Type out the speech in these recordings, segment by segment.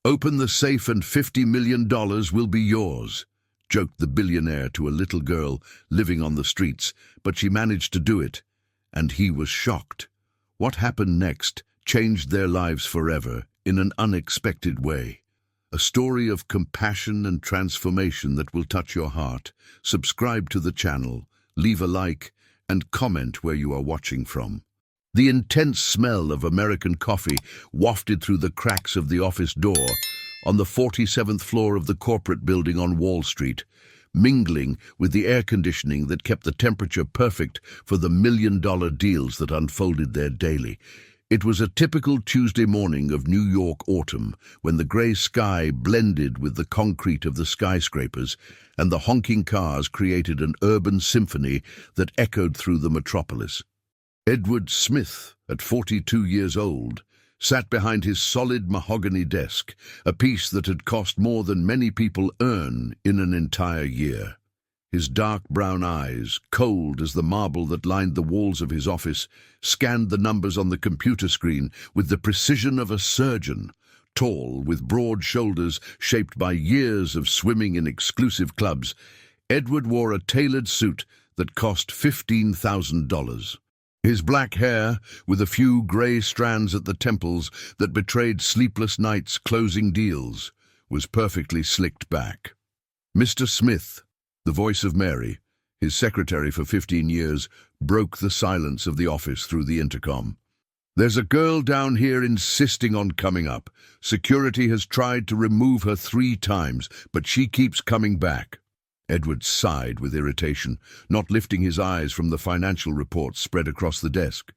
"Open the safe and $50 million will be yours," joked the billionaire to a little girl living on the streets, but she managed to do it, and he was shocked. What happened next changed their lives forever in an unexpected way. A story of compassion and transformation that will touch your heart. Subscribe to the channel, leave a like, and comment where you are watching from. The intense smell of American coffee wafted through the cracks of the office door on the 47th floor of the corporate building on Wall Street, mingling with the air conditioning that kept the temperature perfect for the million-dollar deals that unfolded there daily. It was a typical Tuesday morning of New York autumn, when the gray sky blended with the concrete of the skyscrapers, and the honking cars created an urban symphony that echoed through the metropolis. Edward Smith, at 42 years old, sat behind his solid mahogany desk, a piece that had cost more than many people earn in an entire year. His dark brown eyes, cold as the marble that lined the walls of his office, scanned the numbers on the computer screen with the precision of a surgeon. Tall, with broad shoulders shaped by years of swimming in exclusive clubs, Edward wore a tailored suit that cost $15,000. His black hair, with a few grey strands at the temples that betrayed sleepless nights closing deals, was perfectly slicked back. "Mr. Smith," the voice of Mary, his secretary for 15 years, broke the silence of the office through the intercom. "There's a girl down here insisting on coming up. Security has tried to remove her 3 times, but she keeps coming back." Edward sighed with irritation, not lifting his eyes from the financial reports spread across the desk.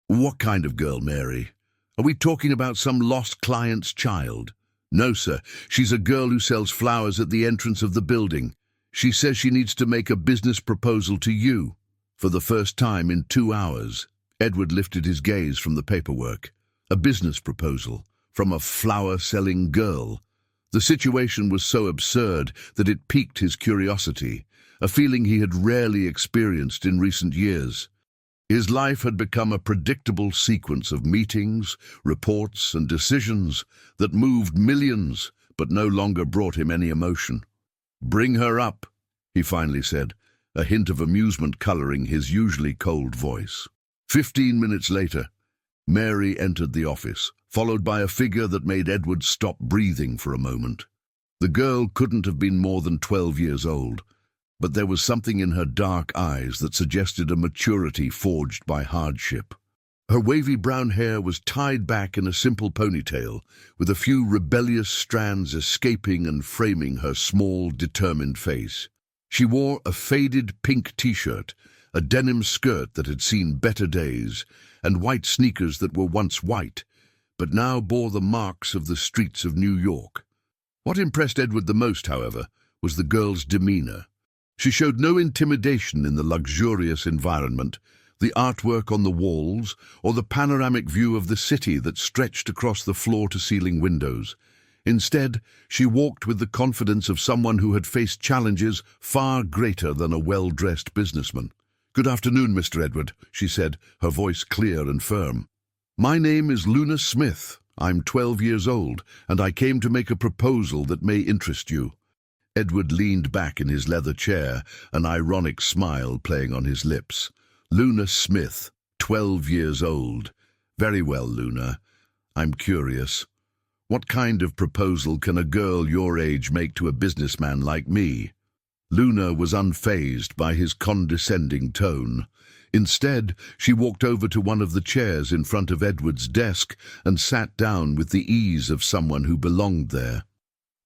"What kind of girl, Mary? Are we talking about some lost client's child?" "No, sir. She's a girl who sells flowers at the entrance of the building. She says she needs to make a business proposal to you." For the first time in 2 hours, Edward lifted his gaze from the paperwork. A business proposal from a flower-selling girl. The situation was so absurd that it piqued his curiosity, a feeling he had rarely experienced in recent years. His life had become a predictable sequence of meetings, reports, and decisions that moved millions, but no longer brought him any emotion. "Bring her up," he finally said, a hint of amusement coloring his usually cold voice. 15 minutes later, Mary entered the office, followed by a figure that made Edward stop breathing for a moment. The girl couldn't have been more than 12 years old, but there was something in her dark eyes that suggested a maturity forged by hardship. Her wavy brown hair was tied back in a simple ponytail, with a few rebellious strands escaping and framing her small, determined face. She wore a faded pink t-shirt, a denim skirt that had seen better days, and white sneakers that were once white, but now bore the marks of the streets of New York. What impressed Edward the most, however, was the girl's demeanor. She showed no intimidation in the luxurious environment, the artwork on the walls, or the panoramic view of the city that stretched across the floor-to-ceiling windows. Instead, she walked with the confidence of someone who had faced challenges far greater than a well-dressed businessman. "Good afternoon, Mr. Edward," she said, her voice clear and firm. "My name is Luna Smith. I'm 12 years old, and I came to make a proposal that may interest you." Edward leaned back in his leather chair, an ironic smile playing on his lips. Luna Smith, 12 years old. "Very well, Luna. I'm curious. What kind of proposal can a girl your age make to a businessman like me?" Luna was unfazed by his condescending tone. Instead, she walked over to one of the chairs in front of Edward's desk and sat down with the ease of someone who belonged there.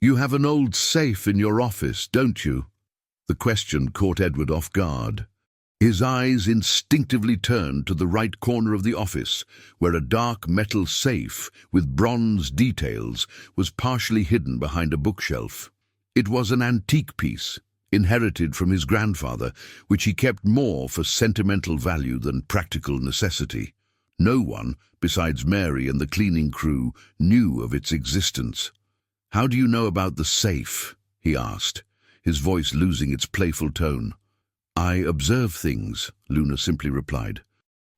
"You have an old safe in your office, don't you?" The question caught Edward off guard. His eyes instinctively turned to the right corner of the office, where a dark metal safe with bronze details was partially hidden behind a bookshelf. It was an antique piece, inherited from his grandfather, which he kept more for sentimental value than practical necessity. No one, besides Mary and the cleaning crew, knew of its existence. "How do you know about the safe?" he asked, his voice losing its playful tone. "I observe things," Luna simply replied.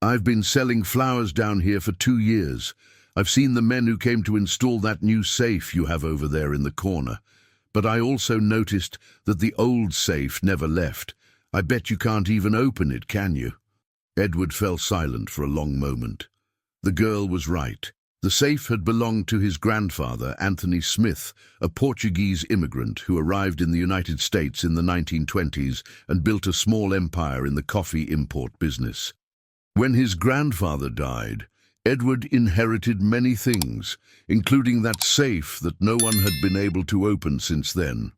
"I've been selling flowers down here for 2 years. I've seen the men who came to install that new safe you have over there in the corner. But I also noticed that the old safe never left. I bet you can't even open it, can you?" Edward fell silent for a long moment. The girl was right. The safe had belonged to his grandfather, Anthony Smith, a Portuguese immigrant who arrived in the United States in the 1920s and built a small empire in the coffee import business. When his grandfather died, Edward inherited many things, including that safe that no one had been able to open since then.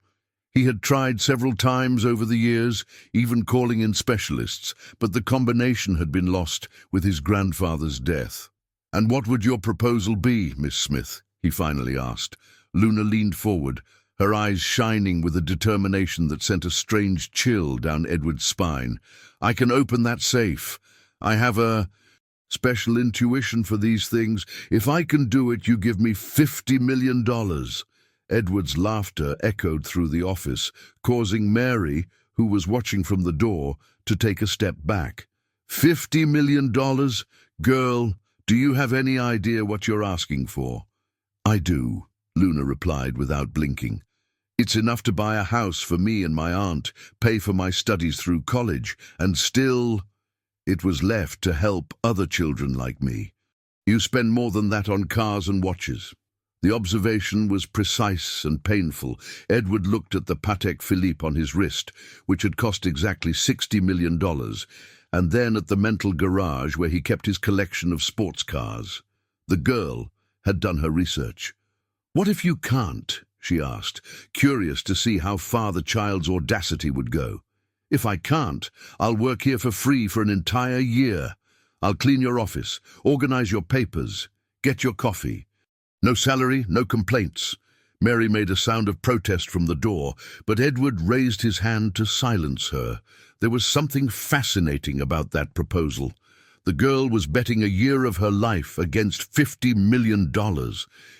He had tried several times over the years, even calling in specialists, but the combination had been lost with his grandfather's death. "And what would your proposal be, Miss Smith?" he finally asked. Luna leaned forward, her eyes shining with a determination that sent a strange chill down Edward's spine. "I can open that safe. I have a special intuition for these things. If I can do it, you give me $50 million. Edward's laughter echoed through the office, causing Mary, who was watching from the door, to take a step back. $50 million? Girl, do you have any idea what you're asking for?" "I do," Luna replied without blinking. "It's enough to buy a house for me and my aunt, pay for my studies through college, and still it was left to help other children like me. You spend more than that on cars and watches." The observation was precise and painful. Edward looked at the Patek Philippe on his wrist, which had cost exactly $60 million, and then at the mental garage where he kept his collection of sports cars. The girl had done her research. "What if you can't?" she asked, curious to see how far the child's audacity would go. "If I can't, I'll work here for free for an entire year. I'll clean your office, organize your papers, get your coffee. No salary, no complaints." Mary made a sound of protest from the door, but Edward raised his hand to silence her. There was something fascinating about that proposal. The girl was betting a year of her life against $50 million.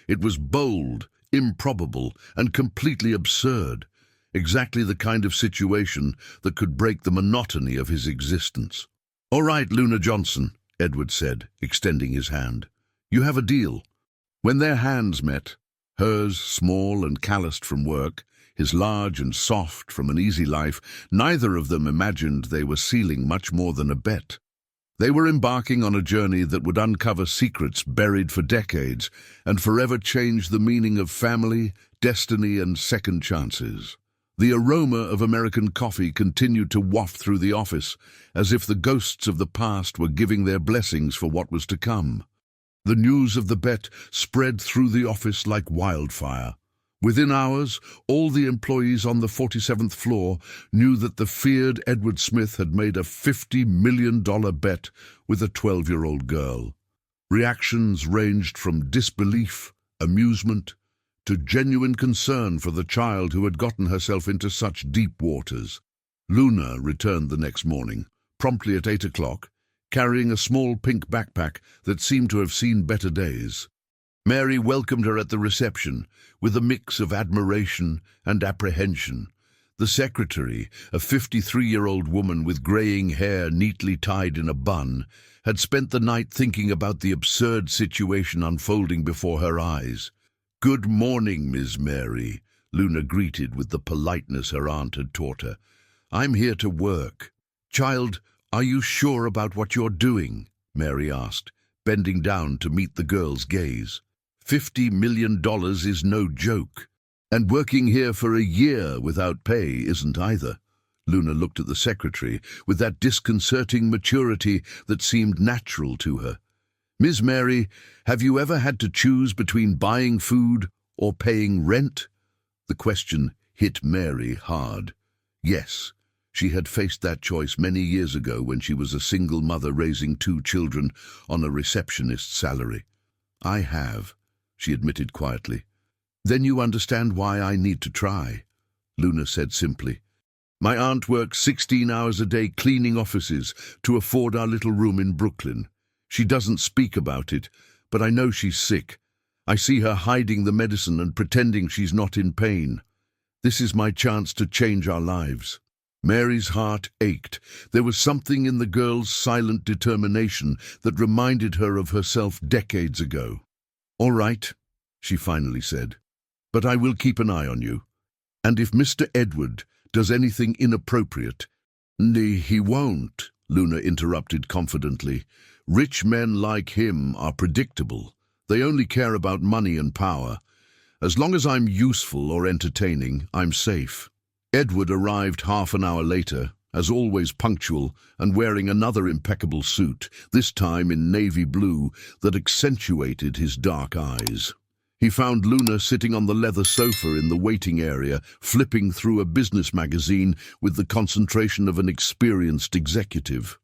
It was bold, improbable, and completely absurd. Exactly the kind of situation that could break the monotony of his existence. "All right, Luna Johnson," Edward said, extending his hand. "You have a deal." When their hands met, hers small and calloused from work, his large and soft from an easy life, neither of them imagined they were sealing much more than a bet. They were embarking on a journey that would uncover secrets buried for decades and forever change the meaning of family, destiny, and second chances. The aroma of American coffee continued to waft through the office, as if the ghosts of the past were giving their blessings for what was to come. The news of the bet spread through the office like wildfire. Within hours, all the employees on the 47th floor knew that the feared Edward Smith had made a $50 million bet with a 12-year-old girl. Reactions ranged from disbelief, amusement, to genuine concern for the child who had gotten herself into such deep waters. Luna returned the next morning, promptly at 8 o'clock, carrying a small pink backpack that seemed to have seen better days. Mary welcomed her at the reception with a mix of admiration and apprehension. The secretary, a 53-year-old woman with graying hair neatly tied in a bun, had spent the night thinking about the absurd situation unfolding before her eyes. "Good morning, Miss Mary," Luna greeted with the politeness her aunt had taught her. "I'm here to work." "Child, are you sure about what you're doing?" Mary asked, bending down to meet the girl's gaze. $50 million is no joke. And working here for a year without pay isn't either. Luna looked at the secretary with that disconcerting maturity that seemed natural to her. "Miss Mary, have you ever had to choose between buying food or paying rent?" The question hit Mary hard. Yes. She had faced that choice many years ago when she was a single mother raising 2 children on a receptionist's salary. "I have," she admitted quietly. "Then you understand why I need to try," Luna said simply. "My aunt works 16 hours a day cleaning offices to afford our little room in Brooklyn. She doesn't speak about it, but I know she's sick. I see her hiding the medicine and pretending she's not in pain. This is my chance to change our lives." Mary's heart ached. There was something in the girl's silent determination that reminded her of herself decades ago. "All right," she finally said, "but I will keep an eye on you. And if Mr. Edward does anything inappropriate—" He won't," Luna interrupted confidently. "Rich men like him are predictable. They only care about money and power. As long as I'm useful or entertaining, I'm safe." Edward arrived half an hour later, as always punctual, and wearing another impeccable suit, this time in navy blue that accentuated his dark eyes. He found Luna sitting on the leather sofa in the waiting area, flipping through a business magazine with the concentration of an experienced executive.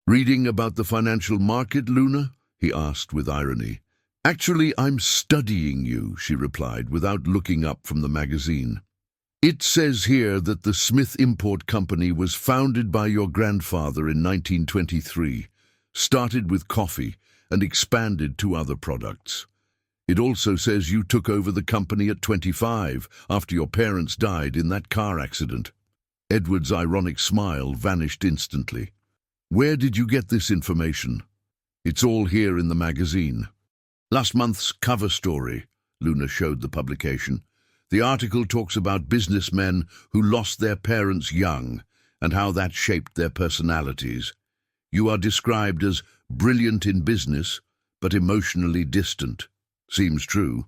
"Reading about the financial market, Luna?" he asked with irony. "Actually, I'm studying you," she replied, without looking up from the magazine. "It says here that the Smith Import Company was founded by your grandfather in 1923, started with coffee, and expanded to other products. It also says you took over the company at 25, after your parents died in that car accident." Edward's ironic smile vanished instantly. "Where did you get this information?" "It's all here in the magazine." "Last month's cover story," Luna showed the publication. "The article talks about businessmen who lost their parents young and how that shaped their personalities. You are described as brilliant in business, but emotionally distant. Seems true."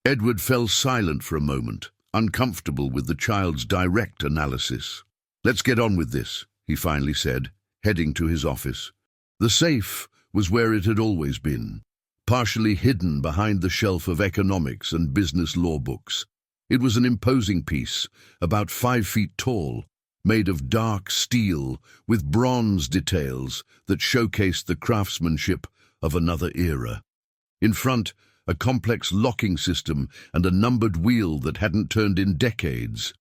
Edward fell silent for a moment, uncomfortable with the child's direct analysis. "Let's get on with this," he finally said, heading to his office. The safe was where it had always been, partially hidden behind the shelf of economics and business law books. It was an imposing piece, about 5 feet tall, made of dark steel with bronze details that showcased the craftsmanship of another era. In front, a complex locking system and a numbered wheel that hadn't turned in decades.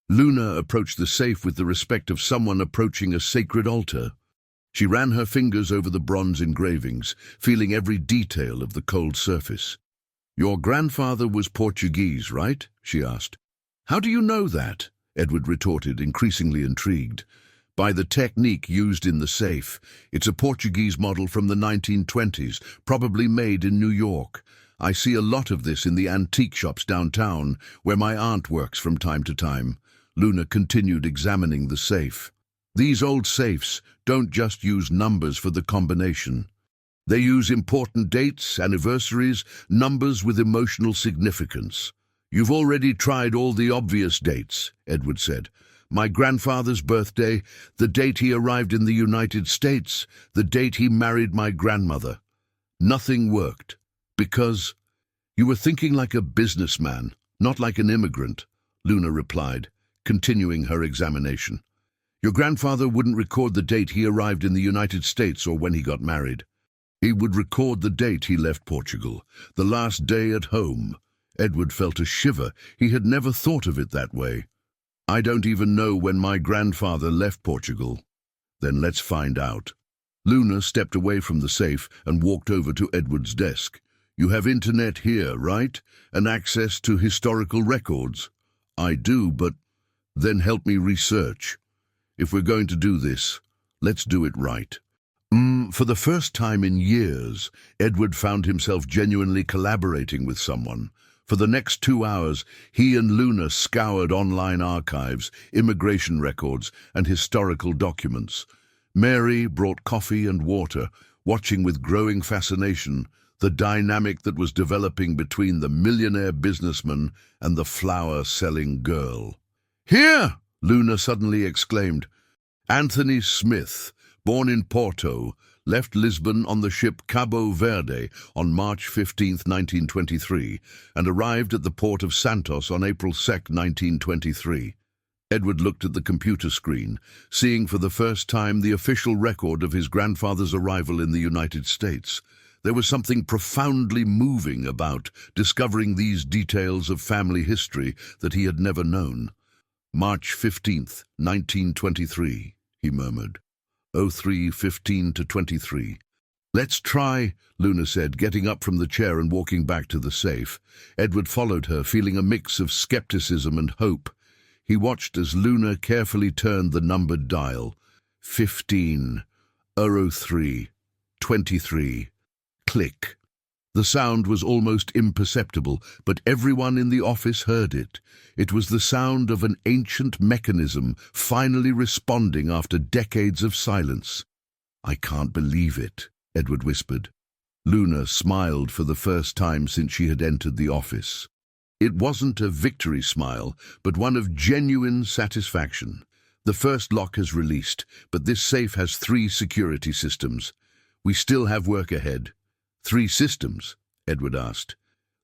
Luna approached the safe with the respect of someone approaching a sacred altar. She ran her fingers over the bronze engravings, feeling every detail of the cold surface. "Your grandfather was Portuguese, right?" she asked. "How do you know that?" Edward retorted, increasingly intrigued. "By the technique used in the safe. It's a Portuguese model from the 1920s, probably made in New York. I see a lot of this in the antique shops downtown, where my aunt works from time to time." Luna continued examining the safe. "These old safes don't just use numbers for the combination. They use important dates, anniversaries, numbers with emotional significance." "You've already tried all the obvious dates," Edward said. "My grandfather's birthday, the date he arrived in the United States, the date he married my grandmother. Nothing worked. Because you were thinking like a businessman, not like an immigrant," Luna replied, continuing her examination. "Your grandfather wouldn't record the date he arrived in the United States or when he got married. He would record the date he left Portugal, the last day at home." Edward felt a shiver. He had never thought of it that way. "I don't even know when my grandfather left Portugal." "Then let's find out." Luna stepped away from the safe and walked over to Edward's desk. "You have internet here, right? And access to historical records?" "I do, but..." "Then help me research. If we're going to do this, let's do it right." For the first time in years, Edward found himself genuinely collaborating with someone. For the next 2 hours, he and Luna scoured online archives, immigration records, and historical documents. Mary brought coffee and water, watching with growing fascination the dynamic that was developing between the millionaire businessman and the flower-selling girl. "Here!" Luna suddenly exclaimed. "Anthony Smith, born in Porto, left Lisbon on the ship Cabo Verde on March 15, 1923, and arrived at the port of Santos on April 2, 1923. Edward looked at the computer screen, seeing for the first time the official record of his grandfather's arrival in the United States. There was something profoundly moving about discovering these details of family history that he had never known. "March 15th, 1923, he murmured. 03:15 to 23. "Let's try," Luna said, getting up from the chair and walking back to the safe. Edward followed her, feeling a mix of skepticism and hope. He watched as Luna carefully turned the numbered dial. 15, 03, 23. Click. The sound was almost imperceptible, but everyone in the office heard it. It was the sound of an ancient mechanism finally responding after decades of silence. "I can't believe it," Edward whispered. Luna smiled for the first time since she had entered the office. It wasn't a victory smile, but one of genuine satisfaction. "The first lock has released, but this safe has 3 security systems. We still have work ahead." "3 systems?" Edward asked.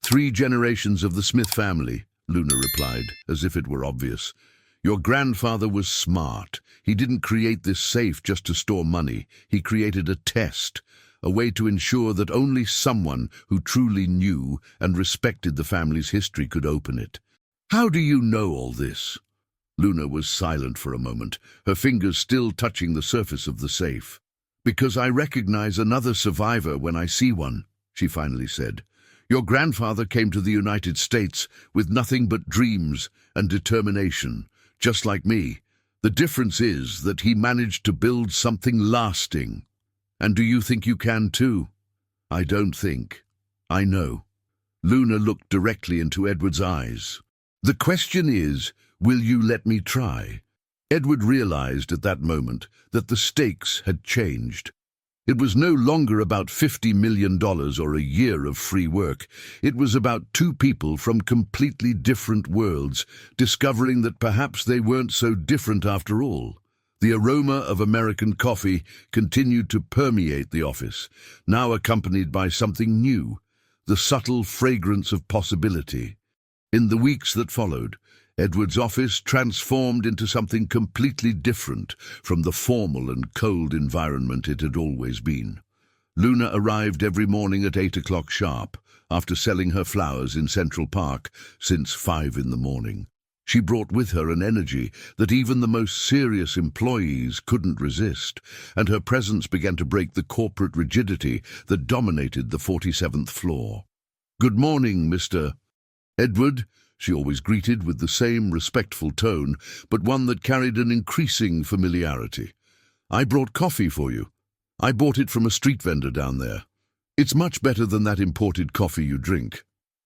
"3 generations of the Smith family," Luna replied, as if it were obvious. "Your grandfather was smart. He didn't create this safe just to store money. He created a test, a way to ensure that only someone who truly knew and respected the family's history could open it." "How do you know all this?" Luna was silent for a moment, her fingers still touching the surface of the safe. "Because I recognize another survivor when I see one," she finally said. "Your grandfather came to the United States with nothing but dreams and determination, just like me. The difference is that he managed to build something lasting. And do you think you can too?" "I don't think. I know." Luna looked directly into Edward's eyes. "The question is, will you let me try?" Edward realized at that moment that the stakes had changed. It was no longer about $50 million or a year of free work. It was about 2 people from completely different worlds discovering that perhaps they weren't so different after all. The aroma of American coffee continued to permeate the office, now accompanied by something new, the subtle fragrance of possibility. In the weeks that followed, Edward's office transformed into something completely different from the formal and cold environment it had always been. Luna arrived every morning at 8 o'clock sharp, after selling her flowers in Central Park since 5 in the morning. She brought with her an energy that even the most serious employees couldn't resist, and her presence began to break the corporate rigidity that dominated the 47th floor. "Good morning, Mr. Edward," she always greeted with the same respectful tone, but one that carried an increasing familiarity. "I brought coffee for you. I bought it from a street vendor down there. It's much better than that imported coffee you drink."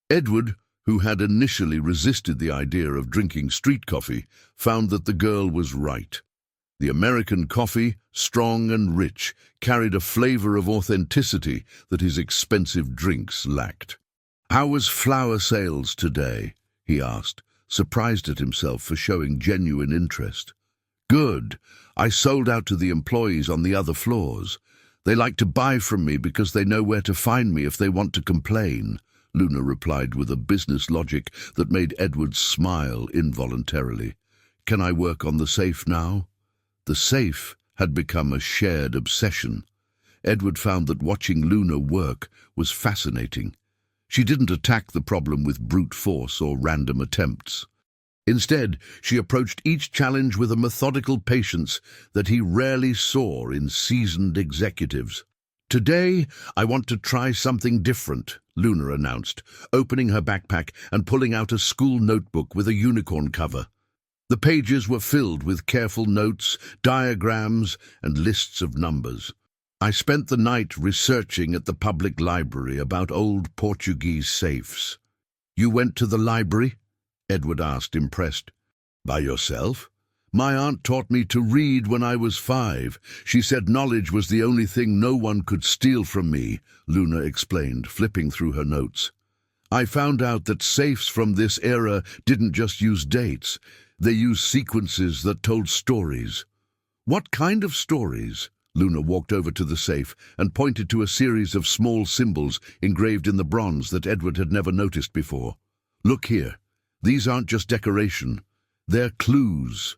Edward, who had initially resisted the idea of drinking street coffee, found that the girl was right. The American coffee, strong and rich, carried a flavor of authenticity that his expensive drinks lacked. "How was flower sales today?" he asked, surprised at himself for showing genuine interest. "Good. I sold out to the employees on the other floors. They like to buy from me because they know where to find me if they want to complain," Luna replied with a business logic that made Edward smile involuntarily. "Can I work on the safe now?" The safe had become a shared obsession. Edward found that watching Luna work was fascinating. She didn't attack the problem with brute force or random attempts. Instead, she approached each challenge with a methodical patience that he rarely saw in seasoned executives. "Today, I want to try something different," Luna announced, opening her backpack and pulling out a school notebook with a unicorn cover. The pages were filled with careful notes, diagrams, and lists of numbers. "I spent the night researching at the public library about old Portuguese safes." "You went to the library?" Edward asked, impressed. "By yourself? My aunt taught me to read when I was 5. She said knowledge was the only thing no one could steal from me," Luna explained, flipping through her notes. "I found out that safes from this era didn't just use dates. They used sequences that told stories." "What kind of stories?" Luna walked over to the safe and pointed to a series of small symbols engraved in the bronze that Edward had never noticed before. "Look here. These aren't just decoration. They're clues.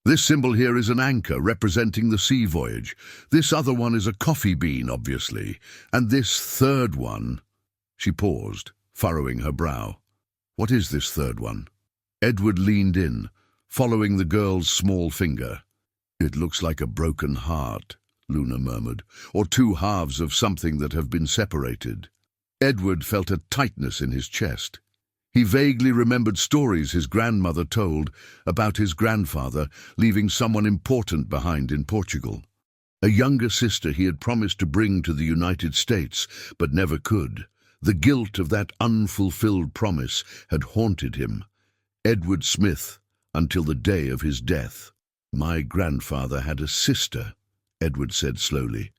This symbol here is an anchor representing the sea voyage. This other one is a coffee bean, obviously. And this third one—" She paused, furrowing her brow. "What is this third one?" Edward leaned in, following the girl's small finger. "It looks like a broken heart," Luna murmured, "or 2 halves of something that have been separated." Edward felt a tightness in his chest. He vaguely remembered stories his grandmother told about his grandfather leaving someone important behind in Portugal. A younger sister he had promised to bring to the United States, but never could. The guilt of that unfulfilled promise had haunted him. Edward Smith, until the day of his death. "My grandfather had a sister," Edward said slowly.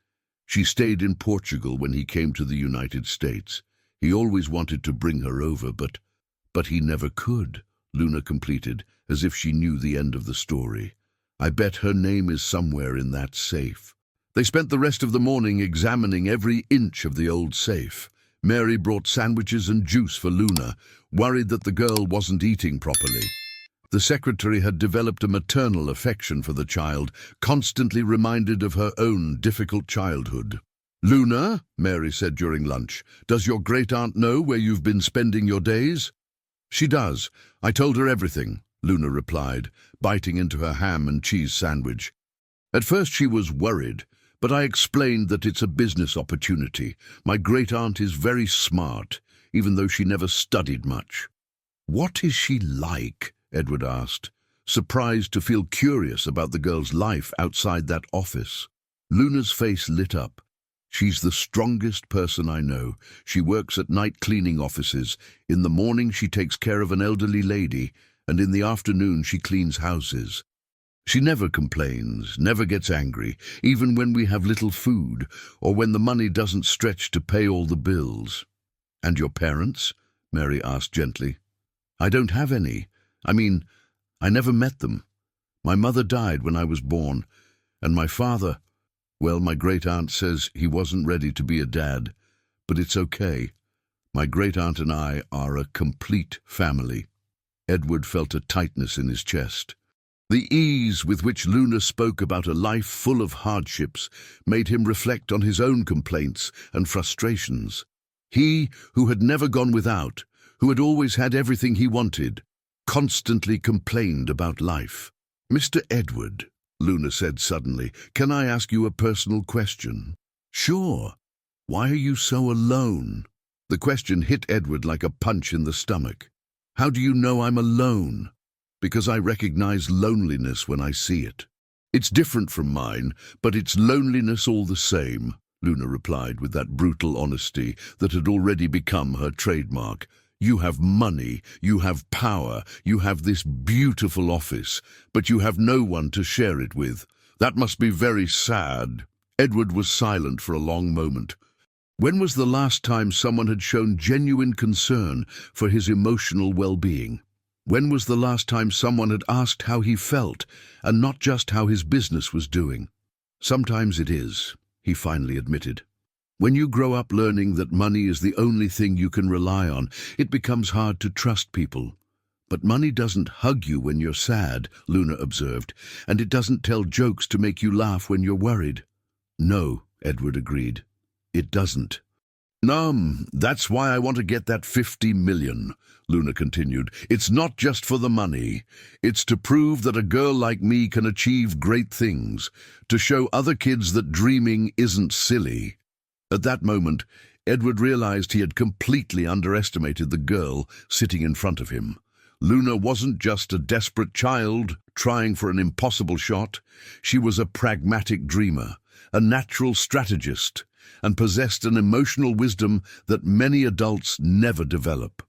"She stayed in Portugal when he came to the United States. He always wanted to bring her over, but he never could," Luna completed, as if she knew the end of the story. "I bet her name is somewhere in that safe." They spent the rest of the morning examining every inch of the old safe. Mary brought sandwiches and juice for Luna, worried that the girl wasn't eating properly. The secretary had developed a maternal affection for the child, constantly reminded of her own difficult childhood. "Luna," Mary said during lunch, "does your great-aunt know where you've been spending your days?" "She does. I told her everything," Luna replied, biting into her ham and cheese sandwich. "At first she was worried, but I explained that it's a business opportunity. My great-aunt is very smart, even though she never studied much." "What is she like?" Edward asked, surprised to feel curious about the girl's life outside that office. Luna's face lit up. "She's the strongest person I know. She works at night cleaning offices. In the morning she takes care of an elderly lady, and in the afternoon she cleans houses. She never complains, never gets angry, even when we have little food, or when the money doesn't stretch to pay all the bills." "And your parents?" Mary asked gently. "I don't have any. I never met them. My mother died when I was born, and my father, well, my great-aunt says he wasn't ready to be a dad, but it's okay. My great-aunt and I are a complete family." Edward felt a tightness in his chest. The ease with which Luna spoke about a life full of hardships made him reflect on his own complaints and frustrations. He, who had never gone without, who had always had everything he wanted, constantly complained about life. "Mr. Edward," Luna said suddenly, "can I ask you a personal question?" "Sure. Why are you so alone?" The question hit Edward like a punch in the stomach. "How do you know I'm alone?" "Because I recognize loneliness when I see it. It's different from mine, but it's loneliness all the same," Luna replied with that brutal honesty that had already become her trademark. "You have money, you have power, you have this beautiful office, but you have no one to share it with. That must be very sad." Edward was silent for a long moment. When was the last time someone had shown genuine concern for his emotional well-being? When was the last time someone had asked how he felt, and not just how his business was doing? "Sometimes it is," he finally admitted. "When you grow up learning that money is the only thing you can rely on, it becomes hard to trust people." "But money doesn't hug you when you're sad," Luna observed, "and it doesn't tell jokes to make you laugh when you're worried." "No," Edward agreed. "It doesn't." That's why I want to get that 50 million, Luna continued. "It's not just for the money. It's to prove that a girl like me can achieve great things, to show other kids that dreaming isn't silly." At that moment, Edward realized he had completely underestimated the girl sitting in front of him. Luna wasn't just a desperate child trying for an impossible shot. She was a pragmatic dreamer, a natural strategist, and possessed an emotional wisdom that many adults never develop.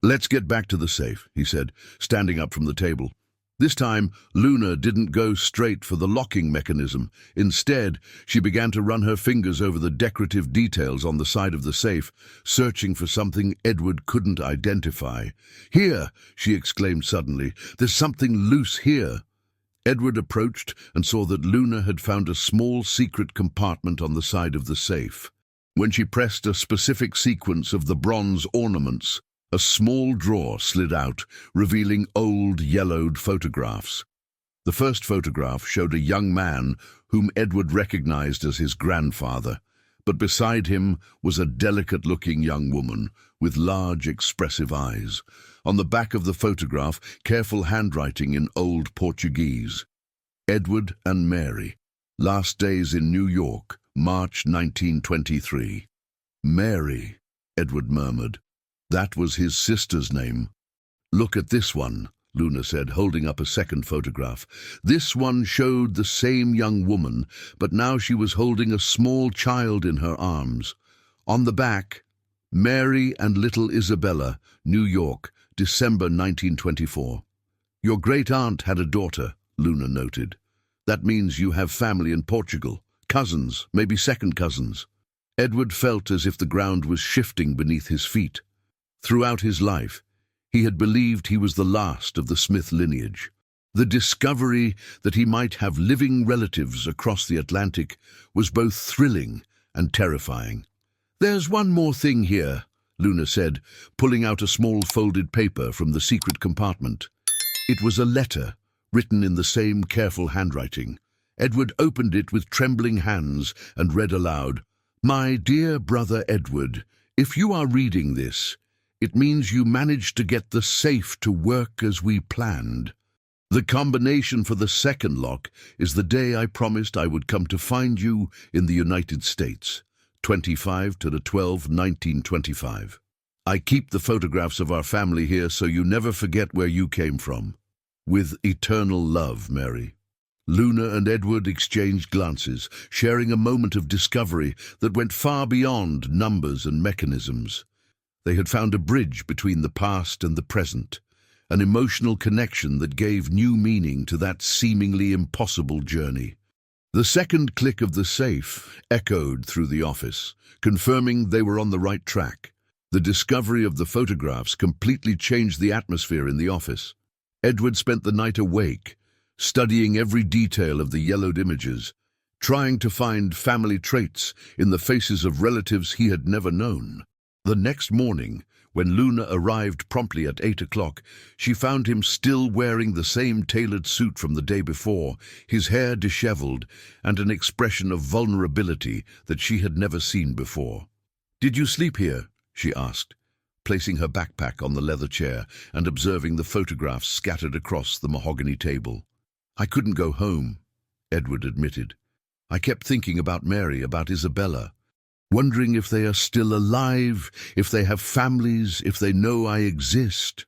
"Let's get back to the safe," he said, standing up from the table. This time, Luna didn't go straight for the locking mechanism. Instead, she began to run her fingers over the decorative details on the side of the safe, searching for something Edward couldn't identify. "Here!" she exclaimed suddenly. "There's something loose here." Edward approached and saw that Luna had found a small secret compartment on the side of the safe. When she pressed a specific sequence of the bronze ornaments, a small drawer slid out, revealing old, yellowed photographs. The first photograph showed a young man whom Edward recognized as his grandfather, but beside him was a delicate-looking young woman with large, expressive eyes. On the back of the photograph, careful handwriting in Old Portuguese. "Edward and Mary. Last days in New York, March 1923. "Mary," Edward murmured. That was his sister's name. "Look at this one," Luna said, holding up a second photograph. This one showed the same young woman, but now she was holding a small child in her arms. On the back, Mary and little Isabella, New York, December 1924. Your great-aunt had a daughter, Luna noted. That means you have family in Portugal, cousins, maybe second cousins. Edward felt as if the ground was shifting beneath his feet. Throughout his life, he had believed he was the last of the Smith lineage. The discovery that he might have living relatives across the Atlantic was both thrilling and terrifying. "There's one more thing here," Luna said, pulling out a small folded paper from the secret compartment. It was a letter, written in the same careful handwriting. Edward opened it with trembling hands and read aloud, "My dear brother Edward, if you are reading this, it means you managed to get the safe to work as we planned. The combination for the second lock is the day I promised I would come to find you in the United States, 25 to the 12, 1925. I keep the photographs of our family here so you never forget where you came from. With eternal love, Mary." Luna and Edward exchanged glances, sharing a moment of discovery that went far beyond numbers and mechanisms. They had found a bridge between the past and the present, an emotional connection that gave new meaning to that seemingly impossible journey. The second click of the safe echoed through the office, confirming they were on the right track. The discovery of the photographs completely changed the atmosphere in the office. Edward spent the night awake, studying every detail of the yellowed images, trying to find family traits in the faces of relatives he had never known. The next morning, when Luna arrived promptly at 8 o'clock, she found him still wearing the same tailored suit from the day before, his hair disheveled, and an expression of vulnerability that she had never seen before. "Did you sleep here?" she asked, placing her backpack on the leather chair and observing the photographs scattered across the mahogany table. "I couldn't go home," Edward admitted. "I kept thinking about Mary, about Isabella, wondering if they are still alive, if they have families, if they know I exist."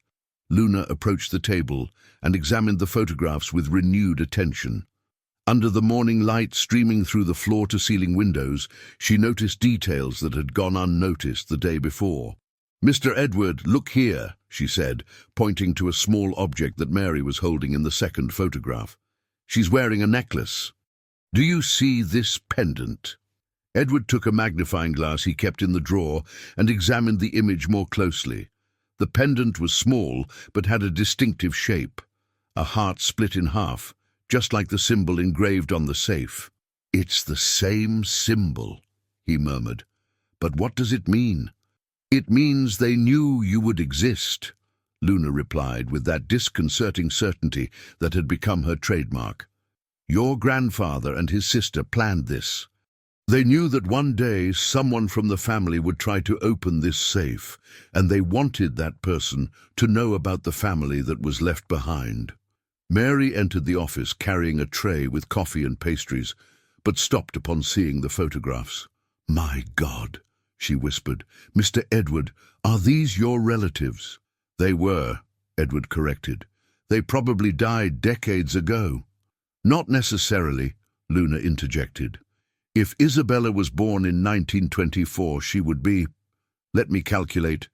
Luna approached the table and examined the photographs with renewed attention. Under the morning light streaming through the floor-to-ceiling windows, she noticed details that had gone unnoticed the day before. "Mr. Edward, look here," she said, pointing to a small object that Mary was holding in the second photograph. "She's wearing a necklace. Do you see this pendant?" Edward took a magnifying glass he kept in the drawer and examined the image more closely. The pendant was small, but had a distinctive shape. A heart split in half, just like the symbol engraved on the safe. "It's the same symbol," he murmured. "But what does it mean?" "It means they knew you would exist," Luna replied with that disconcerting certainty that had become her trademark. "Your grandfather and his sister planned this. They knew that one day someone from the family would try to open this safe, and they wanted that person to know about the family that was left behind." Mary entered the office carrying a tray with coffee and pastries, but stopped upon seeing the photographs. "My God," she whispered. "Mr. Edward, are these your relatives?" "They were," Edward corrected. "They probably died decades ago." "Not necessarily," Luna interjected. "If Isabella was born in 1924, she would be, let me calculate,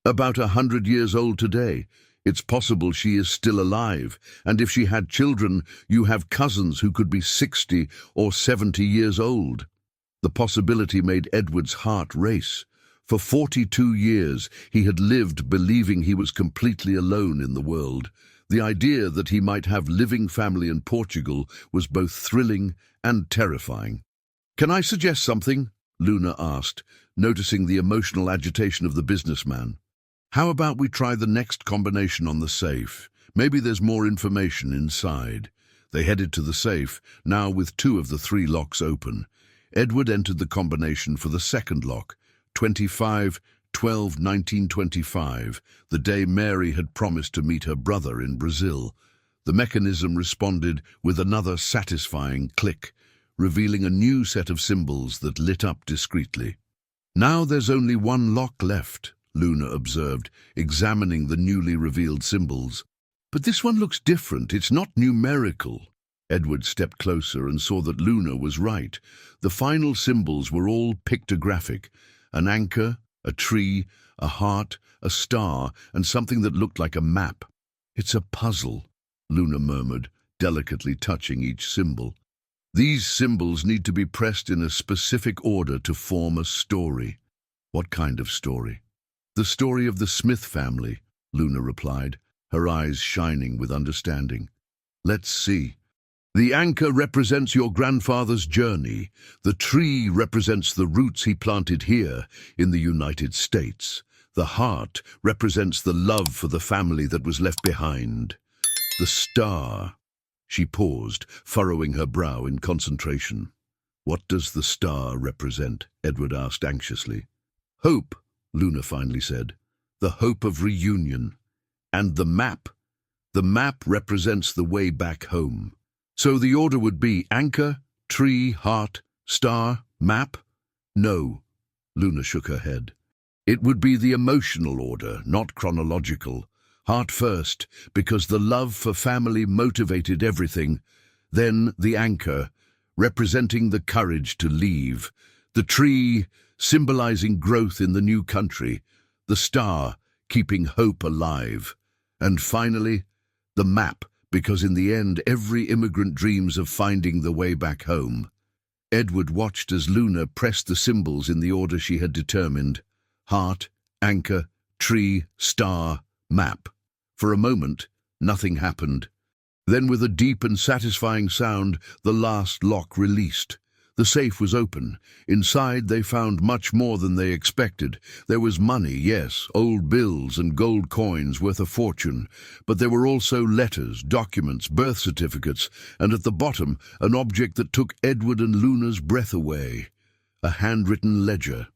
about 100 years old today. It's possible she is still alive, and if she had children, you have cousins who could be 60 or 70 years old." The possibility made Edward's heart race. For 42 years, he had lived believing he was completely alone in the world. The idea that he might have living family in Portugal was both thrilling and terrifying. "Can I suggest something?" Luna asked, noticing the emotional agitation of the businessman. "How about we try the next combination on the safe? Maybe there's more information inside." They headed to the safe, now with 2 of the 3 locks open. Edward entered the combination for the second lock, 25/12/1925, the day Mary had promised to meet her brother in Brazil. The mechanism responded with another satisfying click, revealing a new set of symbols that lit up discreetly. "Now there's only 1 lock left," Luna observed, examining the newly revealed symbols. "But this one looks different. It's not numerical." Edward stepped closer and saw that Luna was right. The final symbols were all pictographic: an anchor, A tree, a heart, a star, and something that looked like a map. "It's a puzzle," Luna murmured, delicately touching each symbol. "These symbols need to be pressed in a specific order to form a story." "What kind of story?" "The story of the Smith family," Luna replied, her eyes shining with understanding. "Let's see. The anchor represents your grandfather's journey. The tree represents the roots he planted here in the United States. The heart represents the love for the family that was left behind. The star—" She paused, furrowing her brow in concentration. "What does the star represent?" Edward asked anxiously. "Hope," Luna finally said. "The hope of reunion. And the map? The map represents the way back home. So the order would be anchor, tree, heart, star, map?" "No," Luna shook her head. "It would be the emotional order, not chronological. Heart first, because the love for family motivated everything. Then the anchor, representing the courage to leave. The tree, symbolizing growth in the new country. The star, keeping hope alive. And finally, the map, because in the end every immigrant dreams of finding the way back home." Edward watched as Luna pressed the symbols in the order she had determined. Heart, anchor, tree, star, map. For a moment, nothing happened. Then with a deep and satisfying sound, the last lock released. The safe was open. Inside they found much more than they expected. There was money, yes, old bills and gold coins worth a fortune, but there were also letters, documents, birth certificates, and at the bottom an object that took Edward and Luna's breath away. A handwritten ledger.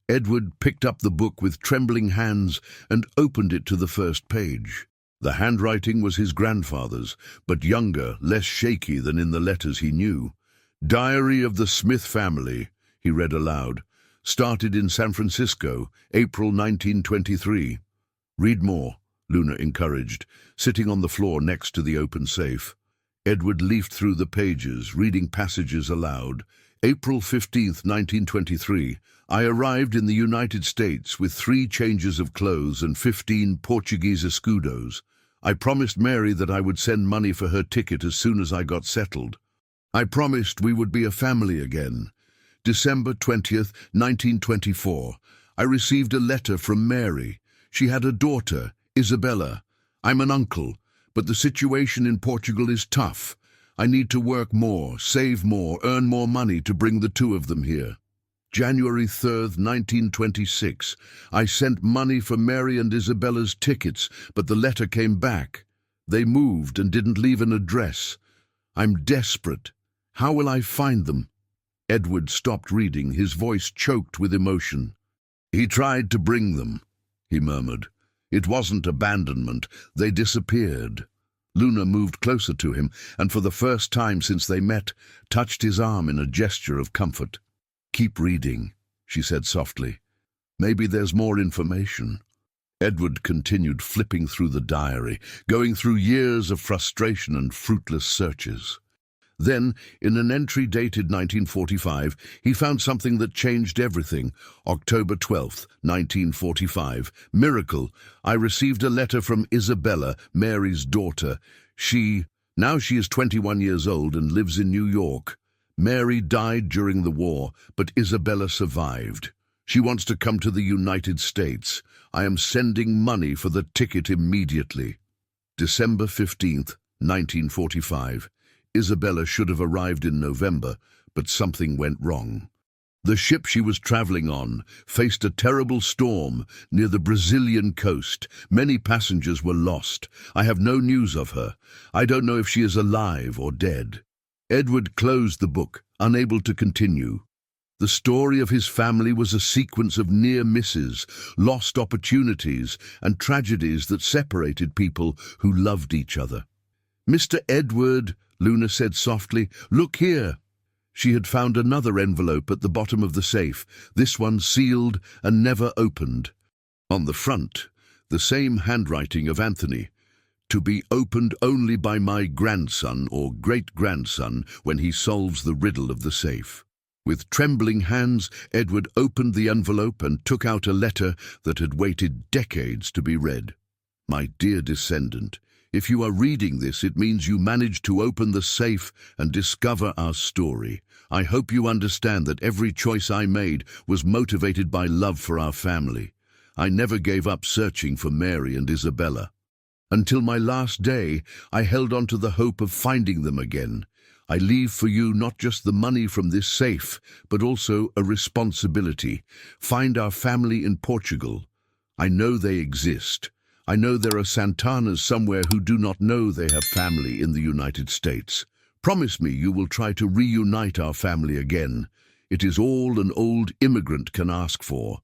Edward picked up the book with trembling hands and opened it to the first page. The handwriting was his grandfather's, but younger, less shaky than in the letters he knew. "Diary of the Smith family," he read aloud. "Started in San Francisco, April 1923. "Read more," Luna encouraged, sitting on the floor next to the open safe. Edward leafed through the pages, reading passages aloud. "April 15th, 1923. I arrived in the United States with 3 changes of clothes and 15 Portuguese escudos. I promised Mary that I would send money for her ticket as soon as I got settled. I promised we would be a family again. December 20th, 1924. I received a letter from Mary. She had a daughter, Isabella. I'm an uncle, but the situation in Portugal is tough. I need to work more, save more, earn more money to bring the 2 of them here. January 3rd, 1926. I sent money for Mary and Isabella's tickets, but the letter came back. They moved and didn't leave an address. I'm desperate. How will I find them?" Edward stopped reading, his voice choked with emotion. "He tried to bring them," he murmured. "It wasn't abandonment. They disappeared." Luna moved closer to him, and for the first time since they met, touched his arm in a gesture of comfort. "Keep reading," she said softly. "Maybe there's more information." Edward continued flipping through the diary, going through years of frustration and fruitless searches. Then, in an entry dated 1945, he found something that changed everything. October 12th, 1945. Miracle. I received a letter from Isabella, Mary's daughter. Now she is 21 years old and lives in New York. Mary died during the war, but Isabella survived. She wants to come to the United States. I am sending money for the ticket immediately. December 15th, 1945. Isabella should have arrived in November, but something went wrong. The ship she was traveling on faced a terrible storm near the Brazilian coast. Many passengers were lost. I have no news of her. I don't know if she is alive or dead. Edward closed the book, unable to continue. The story of his family was a sequence of near misses, lost opportunities, and tragedies that separated people who loved each other. "Mr. Edward," Luna said softly, "look here." She had found another envelope at the bottom of the safe, this one sealed and never opened. On the front, the same handwriting of Anthony. "To be opened only by my grandson or great-grandson when he solves the riddle of the safe." With trembling hands, Edward opened the envelope and took out a letter that had waited decades to be read. My dear descendant, if you are reading this, it means you managed to open the safe and discover our story. I hope you understand that every choice I made was motivated by love for our family. I never gave up searching for Mary and Isabella. Until my last day, I held on to the hope of finding them again. I leave for you not just the money from this safe, but also a responsibility. Find our family in Portugal. I know they exist. I know there are Santanas somewhere who do not know they have family in the United States. Promise me you will try to reunite our family again. It is all an old immigrant can ask for.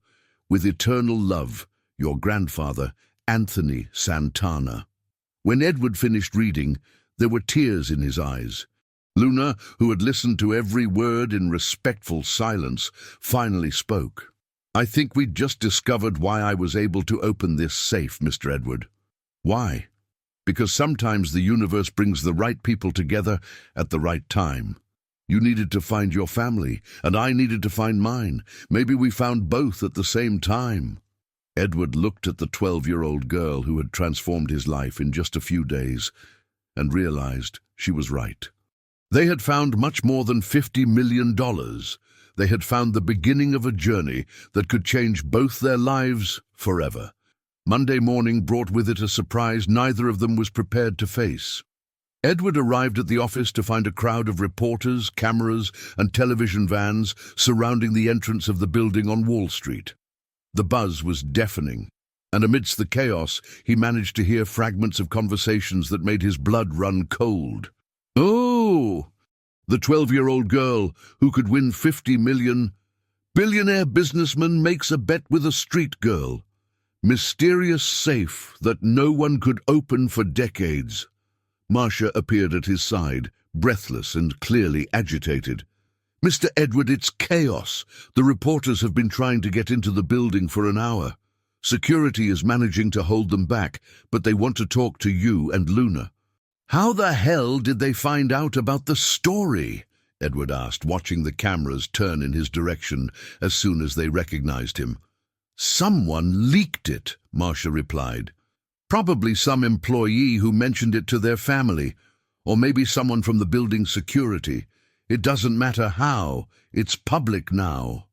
With eternal love, your grandfather, Anthony Santana. When Edward finished reading, there were tears in his eyes. Luna, who had listened to every word in respectful silence, finally spoke. I think we'd just discovered why I was able to open this safe, Mr. Edward. Why? Because sometimes the universe brings the right people together at the right time. You needed to find your family, and I needed to find mine. Maybe we found both at the same time. Edward looked at the 12-year-old girl who had transformed his life in just a few days and realized she was right. They had found much more than $50 million. They had found the beginning of a journey that could change both their lives forever. Monday morning brought with it a surprise neither of them was prepared to face. Edward arrived at the office to find a crowd of reporters, cameras, and television vans surrounding the entrance of the building on Wall Street. The buzz was deafening, and amidst the chaos, he managed to hear fragments of conversations that made his blood run cold. Oh! The 12-year-old girl who could win $50 million. Billionaire businessman makes a bet with a street girl. Mysterious safe that no one could open for decades. Marcia appeared at his side, breathless and clearly agitated. Mr. Edward, it's chaos. The reporters have been trying to get into the building for an hour. Security is managing to hold them back, but they want to talk to you and Luna. How the hell did they find out about the story? Edward asked, watching the cameras turn in his direction as soon as they recognized him. Someone leaked it, Marcia replied. Probably some employee who mentioned it to their family, or maybe someone from the building security. It doesn't matter how, it's public now.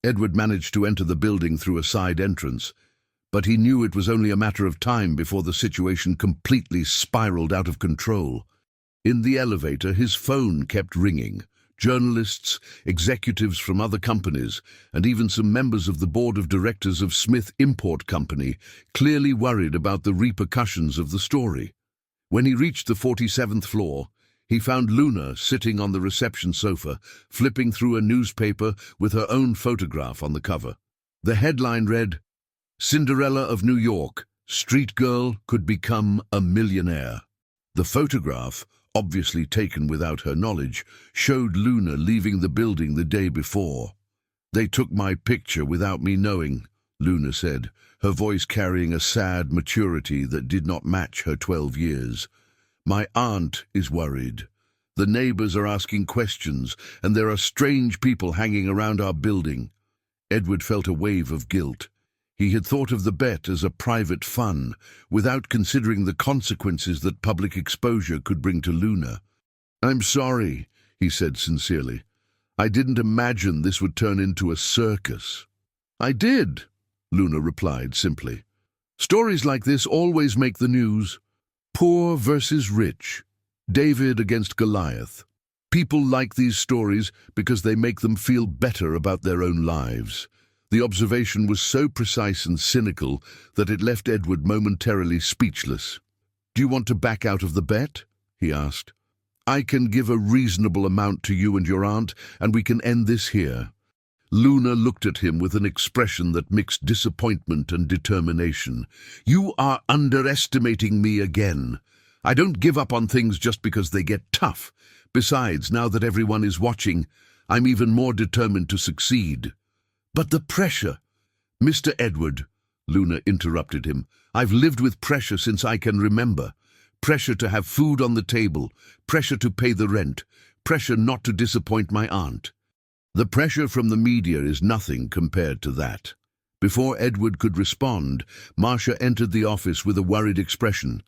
Edward managed to enter the building through a side entrance, but he knew it was only a matter of time before the situation completely spiraled out of control. In the elevator, his phone kept ringing. Journalists, executives from other companies, and even some members of the board of directors of Smith Import Company clearly worried about the repercussions of the story. When he reached the 47th floor, he found Luna sitting on the reception sofa, flipping through a newspaper with her own photograph on the cover. The headline read, "Cinderella of New York, street girl could become a millionaire." The photograph, obviously taken without her knowledge, showed Luna leaving the building the day before. "They took my picture without me knowing," Luna said, her voice carrying a sad maturity that did not match her 12 years. "My aunt is worried. The neighbors are asking questions, and there are strange people hanging around our building." Edward felt a wave of guilt. He had thought of the bet as a private fun, without considering the consequences that public exposure could bring to Luna. "I'm sorry," he said sincerely. "I didn't imagine this would turn into a circus." "I did," Luna replied simply. "Stories like this always make the news. Poor versus rich. David against Goliath. People like these stories because they make them feel better about their own lives." The observation was so precise and cynical that it left Edward momentarily speechless. "Do you want to back out of the bet?" he asked. "I can give a reasonable amount to you and your aunt, and we can end this here." Luna looked at him with an expression that mixed disappointment and determination. "You are underestimating me again. I don't give up on things just because they get tough. Besides, now that everyone is watching, I'm even more determined to succeed." "But the pressure—" "Mr. Edward," Luna interrupted him, "I've lived with pressure since I can remember. Pressure to have food on the table, pressure to pay the rent, pressure not to disappoint my aunt. The pressure from the media is nothing compared to that. Before Edward could respond, Marcia entered the office with a worried expression.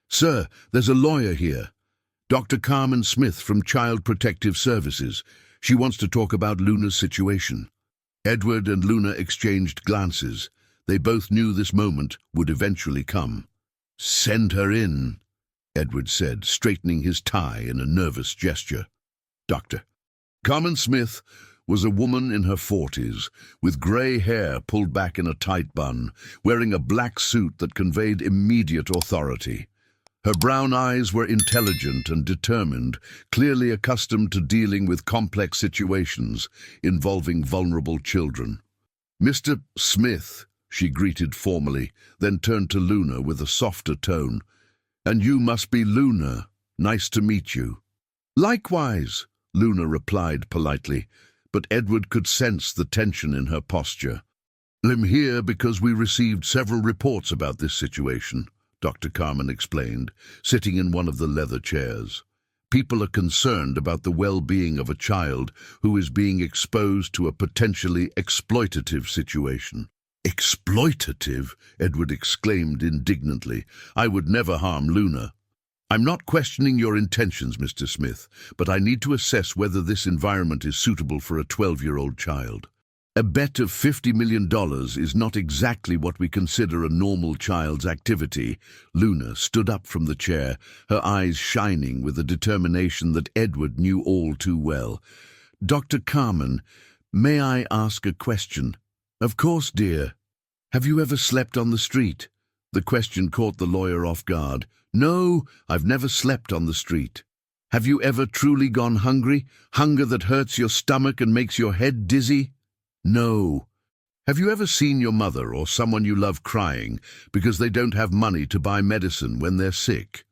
"Sir, there's a lawyer here. Dr. Carmen Smith from Child Protective Services. She wants to talk about Luna's situation." Edward and Luna exchanged glances. They both knew this moment would eventually come. "Send her in," Edward said, straightening his tie in a nervous gesture. Dr. Carmen Smith was a woman in her 40s, with grey hair pulled back in a tight bun, wearing a black suit that conveyed immediate authority. Her brown eyes were intelligent and determined, clearly accustomed to dealing with complex situations involving vulnerable children. "Mr. Smith," she greeted formally, then turned to Luna with a softer tone. "And you must be Luna. Nice to meet you." "Likewise," Luna replied politely, but Edward could sense the tension in her posture. "I'm here because we received several reports about this situation," Dr. Carmen explained, sitting in one of the leather chairs. "People are concerned about the well-being of a child who is being exposed to a potentially exploitative situation." "Exploitative?" Edward exclaimed indignantly. "I would never harm Luna." "I'm not questioning your intentions, Mr. Smith, but I need to assess whether this environment is suitable for a 12-year-old child. A bet of $50 million is not exactly what we consider a normal child's activity." Luna stood up from the chair, her eyes shining with a determination that Edward knew all too well. "Dr. Carmen, may I ask a question?" "Of course, dear." "Have you ever slept on the street?" The question caught the lawyer off guard. "No, I've never slept on the street." "Have you ever truly gone hungry? Hunger that hurts your stomach and makes your head dizzy?" "No." "Have you ever seen your mother or someone you love crying because they don't have money to buy medicine when they're sick?"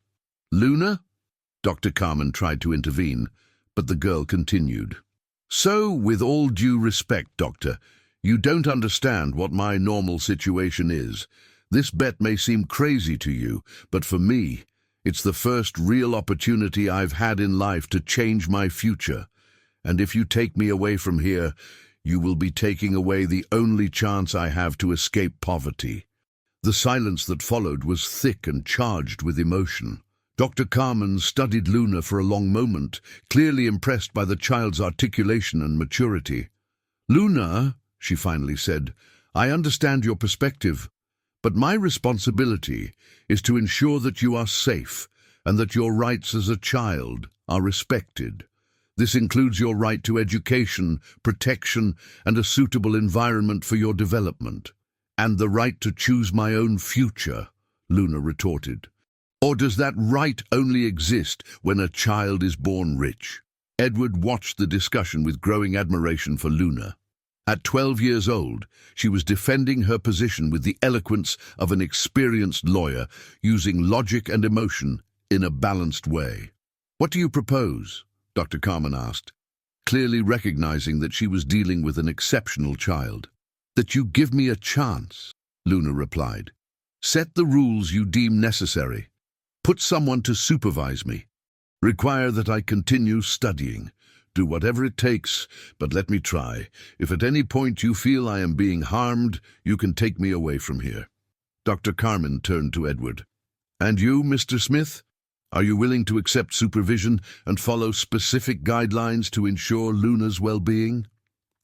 "Luna?" Dr. Carmen tried to intervene, but the girl continued. "So, with all due respect, Doctor, you don't understand what my normal situation is. This bet may seem crazy to you, but for me, it's the first real opportunity I've had in life to change my future. And if you take me away from here, you will be taking away the only chance I have to escape poverty." The silence that followed was thick and charged with emotion. Dr. Carmen studied Luna for a long moment, clearly impressed by the child's articulation and maturity. "Luna," she finally said, "I understand your perspective. But my responsibility is to ensure that you are safe and that your rights as a child are respected. This includes your right to education, protection, and a suitable environment for your development." "And the right to choose my own future," Luna retorted. "Or does that right only exist when a child is born rich?" Edward watched the discussion with growing admiration for Luna. At 12 years old, she was defending her position with the eloquence of an experienced lawyer, using logic and emotion in a balanced way. "What do you propose?" Dr. Carmen asked, clearly recognizing that she was dealing with an exceptional child. "That you give me a chance," Luna replied. "Set the rules you deem necessary. Put someone to supervise me. Require that I continue studying. Do whatever it takes, but let me try. If at any point you feel I am being harmed, you can take me away from here." Dr. Carmen turned to Edward. "And you, Mr. Smith? Are you willing to accept supervision and follow specific guidelines to ensure Luna's well-being?"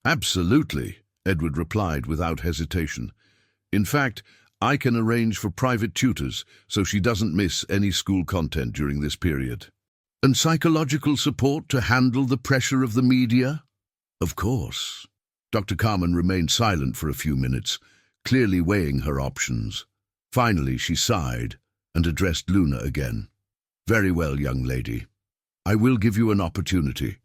"Absolutely," Edward replied without hesitation. "In fact, I can arrange for private tutors so she doesn't miss any school content during this period." "And psychological support to handle the pressure of the media?" "Of course." Dr. Carmen remained silent for a few minutes, clearly weighing her options. Finally, she sighed and addressed Luna again. "Very well, young lady. I will give you an opportunity,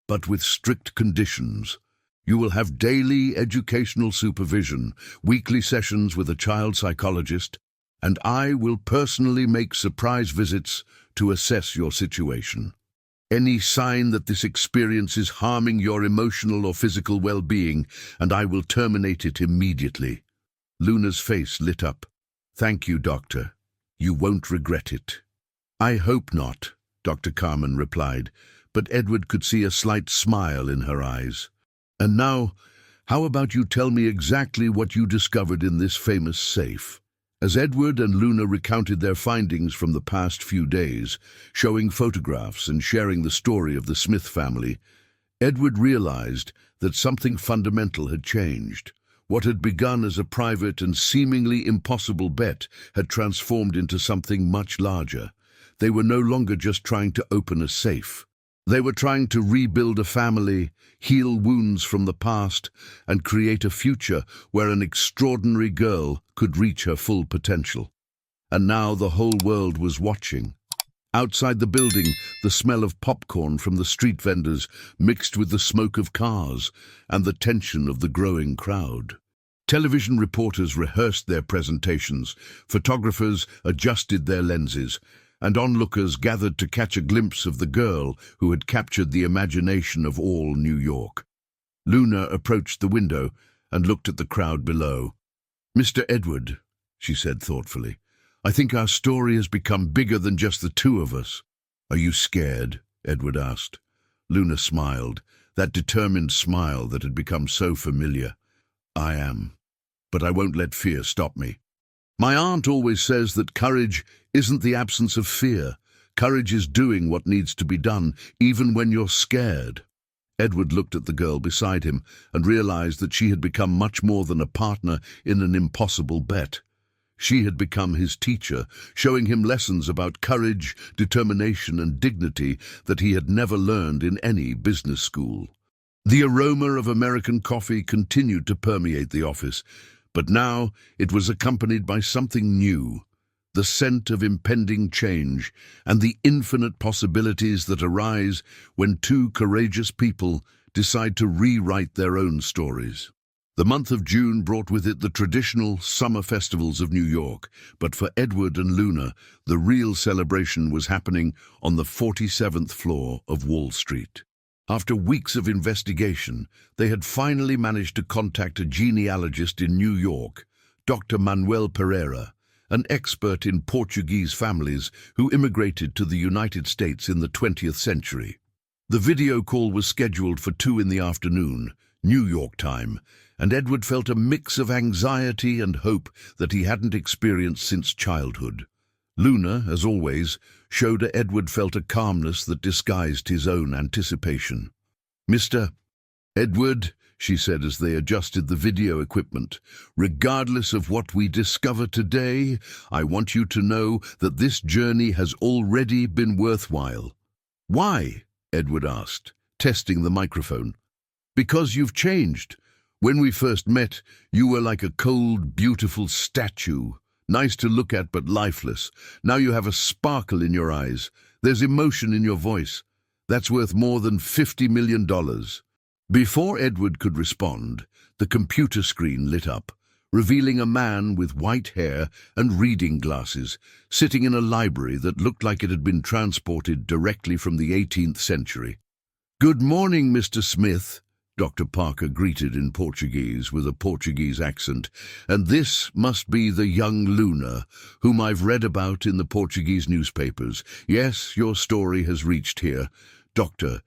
but with strict conditions. You will have daily educational supervision, weekly sessions with a child psychologist, and I will personally make surprise visits to assess your situation. Any sign that this experience is harming your emotional or physical well-being, and I will terminate it immediately." Luna's face lit up. "Thank you, Doctor. You won't regret it." "I hope not," Dr. Carmen replied, but Edward could see a slight smile in her eyes. And now, how about you tell me exactly what you discovered in this famous safe? As Edward and Luna recounted their findings from the past few days, showing photographs and sharing the story of the Smith family, Edward realized that something fundamental had changed. What had begun as a private and seemingly impossible bet had transformed into something much larger. They were no longer just trying to open a safe. They were trying to rebuild a family, heal wounds from the past, and create a future where an extraordinary girl could reach her full potential. And now the whole world was watching. Outside the building, the smell of popcorn from the street vendors mixed with the smoke of cars and the tension of the growing crowd. Television reporters rehearsed their presentations, photographers adjusted their lenses, and onlookers gathered to catch a glimpse of the girl who had captured the imagination of all New York. Luna approached the window and looked at the crowd below. "Mr. Edward," she said thoughtfully, "I think our story has become bigger than just the two of us." "Are you scared?" Edward asked. Luna smiled, that determined smile that had become so familiar. "I am, but I won't let fear stop me. My aunt always says that courage isn't the absence of fear. Courage is doing what needs to be done, even when you're scared." Edward looked at the girl beside him and realized that she had become much more than a partner in an impossible bet. She had become his teacher, showing him lessons about courage, determination, and dignity that he had never learned in any business school. The aroma of American coffee continued to permeate the office, but now it was accompanied by something new, the scent of impending change and the infinite possibilities that arise when two courageous people decide to rewrite their own stories. The month of June brought with it the traditional summer festivals of New York, but for Edward and Luna, the real celebration was happening on the 47th floor of Wall Street. After weeks of investigation, they had finally managed to contact a genealogist in New York, Dr. Manuel Pereira, an expert in Portuguese families who immigrated to the United States in the 20th century. The video call was scheduled for 2 in the afternoon, New York time, and Edward felt a mix of anxiety and hope that he hadn't experienced since childhood. Luna, as always, showed Edward felt a calmness that disguised his own anticipation. "Mr. Edward," she said as they adjusted the video equipment, "regardless of what we discover today, I want you to know that this journey has already been worthwhile." "Why?" Edward asked, testing the microphone. "Because you've changed. When we first met, you were like a cold, beautiful statue. Nice to look at but lifeless. Now you have a sparkle in your eyes. There's emotion in your voice. That's worth more than $50 million. Before Edward could respond, the computer screen lit up, revealing a man with white hair and reading glasses, sitting in a library that looked like it had been transported directly from the 18th century. "Good morning, Mr. Smith," Dr. Parker greeted in Portuguese with a Portuguese accent, "and this must be the young Luna, whom I've read about in the Portuguese newspapers. Yes, your story has reached here. Dr.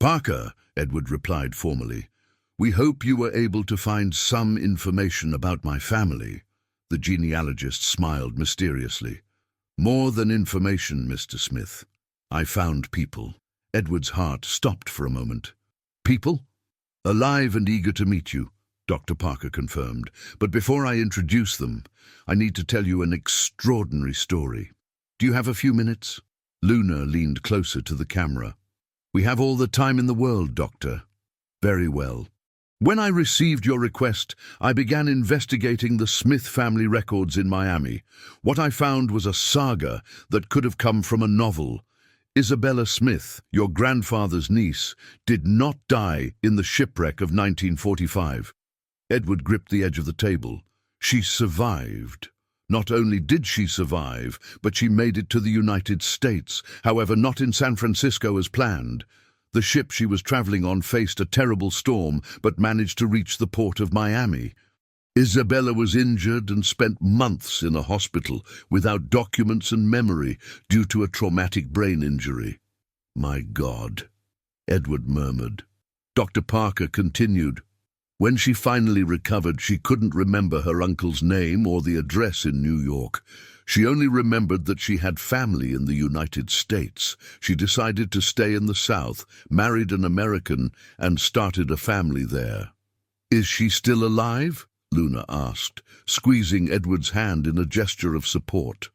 Parker," Edward replied formally, "we hope you were able to find some information about my family." The genealogist smiled mysteriously. "More than information, Mr. Smith. I found people." Edward's heart stopped for a moment. "People?" "Alive and eager to meet you," Dr. Parker confirmed. "But before I introduce them, I need to tell you an extraordinary story. Do you have a few minutes?" Luna leaned closer to the camera. "We have all the time in the world, Doctor." "Very well. When I received your request, I began investigating the Smith family records in Miami. What I found was a saga that could have come from a novel. Isabella Smith, your grandfather's niece, did not die in the shipwreck of 1945. Edward gripped the edge of the table. She survived. Not only did she survive, but she made it to the United States, however not in San Francisco as planned. The ship she was traveling on faced a terrible storm, but managed to reach the port of Miami. Isabella was injured and spent months in a hospital without documents and memory due to a traumatic brain injury. "My God," Edward murmured. Dr. Parker continued. When she finally recovered, she couldn't remember her uncle's name or the address in New York. She only remembered that she had family in the United States. She decided to stay in the South, married an American, and started a family there. "Is she still alive?" Luna asked, squeezing Edward's hand in a gesture of support.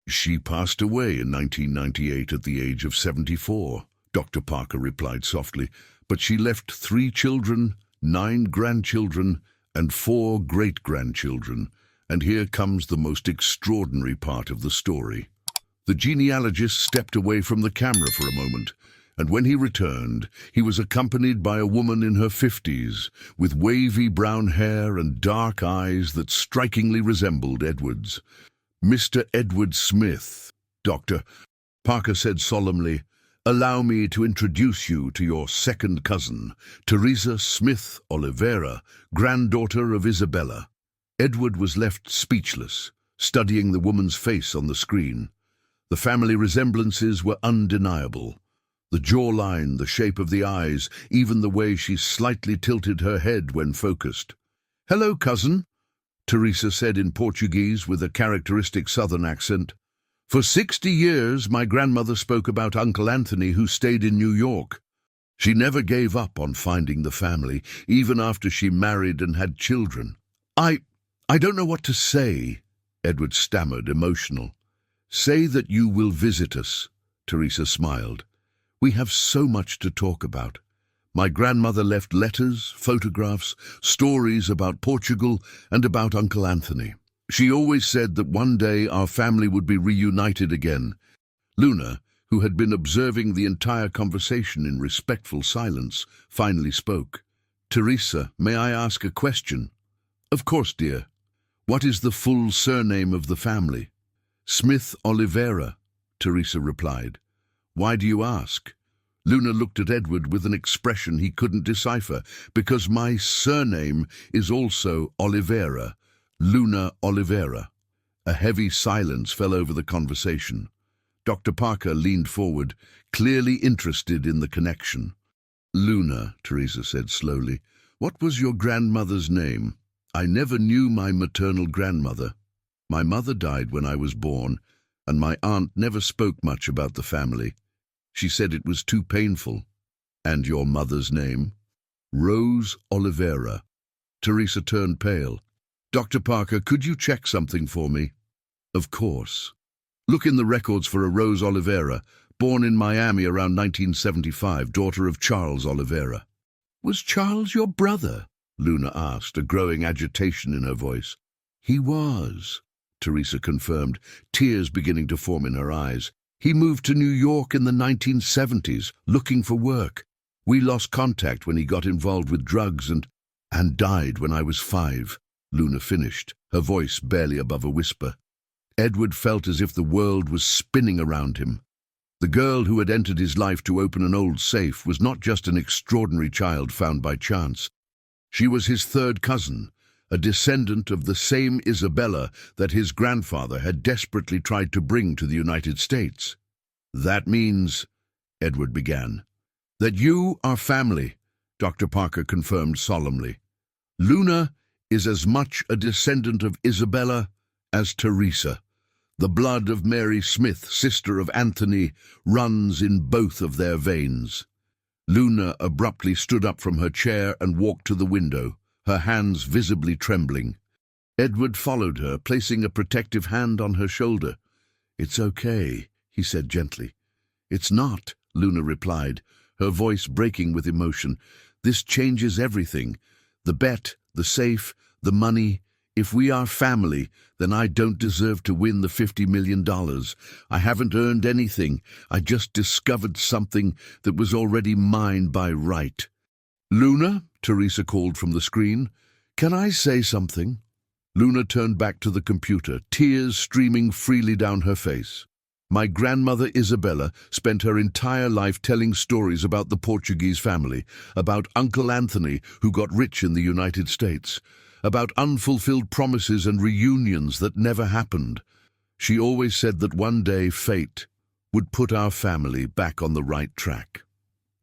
"She passed away in 1998 at the age of 74, Dr. Parker replied softly, "but she left 3 children, 9 grandchildren, and 4 great-grandchildren. And here comes the most extraordinary part of the story." The genealogist stepped away from the camera for a moment, and when he returned, he was accompanied by a woman in her 50s, with wavy brown hair and dark eyes that strikingly resembled Edward's. "Mr. Edward Smith, Dr. Parker said solemnly, allow me to introduce you to your second cousin, Teresa Smith Oliveira, granddaughter of Isabella." Edward was left speechless, studying the woman's face on the screen. The family resemblances were undeniable. The jawline, the shape of the eyes, even the way she slightly tilted her head when focused. "Hello, cousin," Teresa said in Portuguese with a characteristic southern accent. "For 60 years, my grandmother spoke about Uncle Anthony, who stayed in New York. She never gave up on finding the family, even after she married and had children." I don't know what to say," Edward stammered, emotional. "Say that you will visit us," Teresa smiled. "We have so much to talk about. My grandmother left letters, photographs, stories about Portugal and about Uncle Anthony. She always said that one day our family would be reunited again." Luna, who had been observing the entire conversation in respectful silence, finally spoke. "Teresa, may I ask a question?" "Of course, dear." "What is the full surname of the family?" "Smith Oliveira," Teresa replied. "Why do you ask?" Luna looked at Edward with an expression he couldn't decipher. "Because my surname is also Oliveira. Luna Oliveira." A heavy silence fell over the conversation. Dr. Parker leaned forward, clearly interested in the connection. "Luna," Teresa said slowly, "what was your grandmother's name?" "I never knew my maternal grandmother. My mother died when I was born, and my aunt never spoke much about the family. She said it was too painful." "And your mother's name?" "Rose Oliveira." Teresa turned pale. "Dr. Parker, could you check something for me?" "Of course. Look in the records for a Rose Oliveira, born in Miami around 1975, daughter of Charles Oliveira." "Was Charles your brother?" Luna asked, a growing agitation in her voice. "He was," Teresa confirmed, tears beginning to form in her eyes. "He moved to New York in the 1970s, looking for work. We lost contact when he got involved with drugs and died when I was 5. Luna finished, her voice barely above a whisper. Edward felt as if the world was spinning around him. The girl who had entered his life to open an old safe was not just an extraordinary child found by chance. She was his third cousin, a descendant of the same Isabella that his grandfather had desperately tried to bring to the United States. "That means," Edward began. "That you are family," Dr. Parker confirmed solemnly. "Luna is as much a descendant of Isabella as Teresa. The blood of Mary Smith, sister of Anthony, runs in both of their veins." Luna abruptly stood up from her chair and walked to the window, her hands visibly trembling. Edward followed her, placing a protective hand on her shoulder. "It's okay," he said gently. "It's not," Luna replied, her voice breaking with emotion. "This changes everything. The bet, the safe, the money. If we are family, then I don't deserve to win the $50 million. I haven't earned anything. I just discovered something that was already mine by right." "Luna," Teresa called from the screen, "can I say something?" Luna turned back to the computer, tears streaming freely down her face. "My grandmother Isabella spent her entire life telling stories about the Portuguese family, about Uncle Anthony, who got rich in the United States, about unfulfilled promises and reunions that never happened. She always said that one day fate would put our family back on the right track."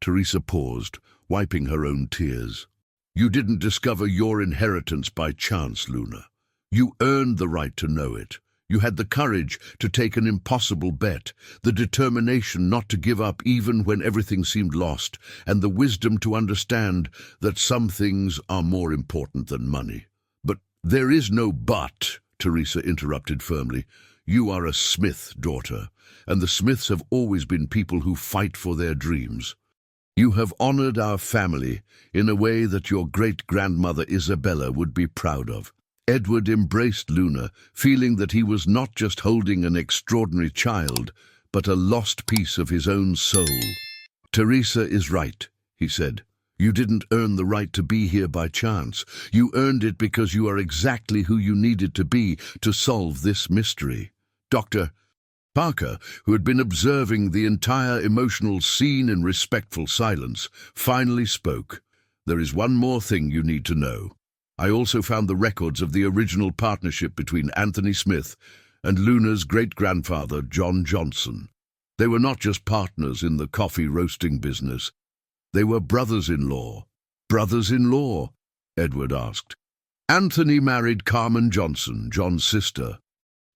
Teresa paused, wiping her own tears. "You didn't discover your inheritance by chance, Luna. You earned the right to know it. You had the courage to take an impossible bet, the determination not to give up even when everything seemed lost, and the wisdom to understand that some things are more important than money." "But there is no but," Teresa interrupted firmly. "You are a Smith, daughter, and the Smiths have always been people who fight for their dreams. You have honored our family in a way that your great-grandmother Isabella would be proud of." Edward embraced Luna, feeling that he was not just holding an extraordinary child, but a lost piece of his own soul. "Teresa is right," he said. "You didn't earn the right to be here by chance. You earned it because you are exactly who you needed to be to solve this mystery." Dr. Parker, who had been observing the entire emotional scene in respectful silence, finally spoke. "There is one more thing you need to know. I also found the records of the original partnership between Anthony Smith and Luna's great-grandfather, John Johnson. They were not just partners in the coffee roasting business. They were brothers-in-law." "Brothers-in-law?" Edward asked. "Anthony married Carmen Johnson, John's sister.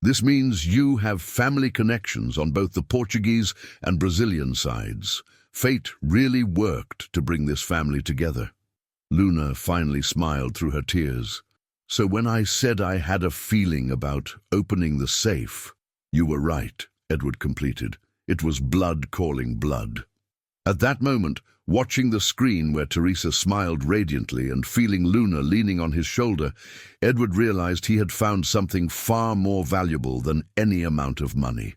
This means you have family connections on both the Portuguese and Brazilian sides. Fate really worked to bring this family together." Luna finally smiled through her tears. "So when I said I had a feeling about opening the safe, you were right," Edward completed. "It was blood calling blood." At that moment, watching the screen where Teresa smiled radiantly and feeling Luna leaning on his shoulder, Edward realized he had found something far more valuable than any amount of money.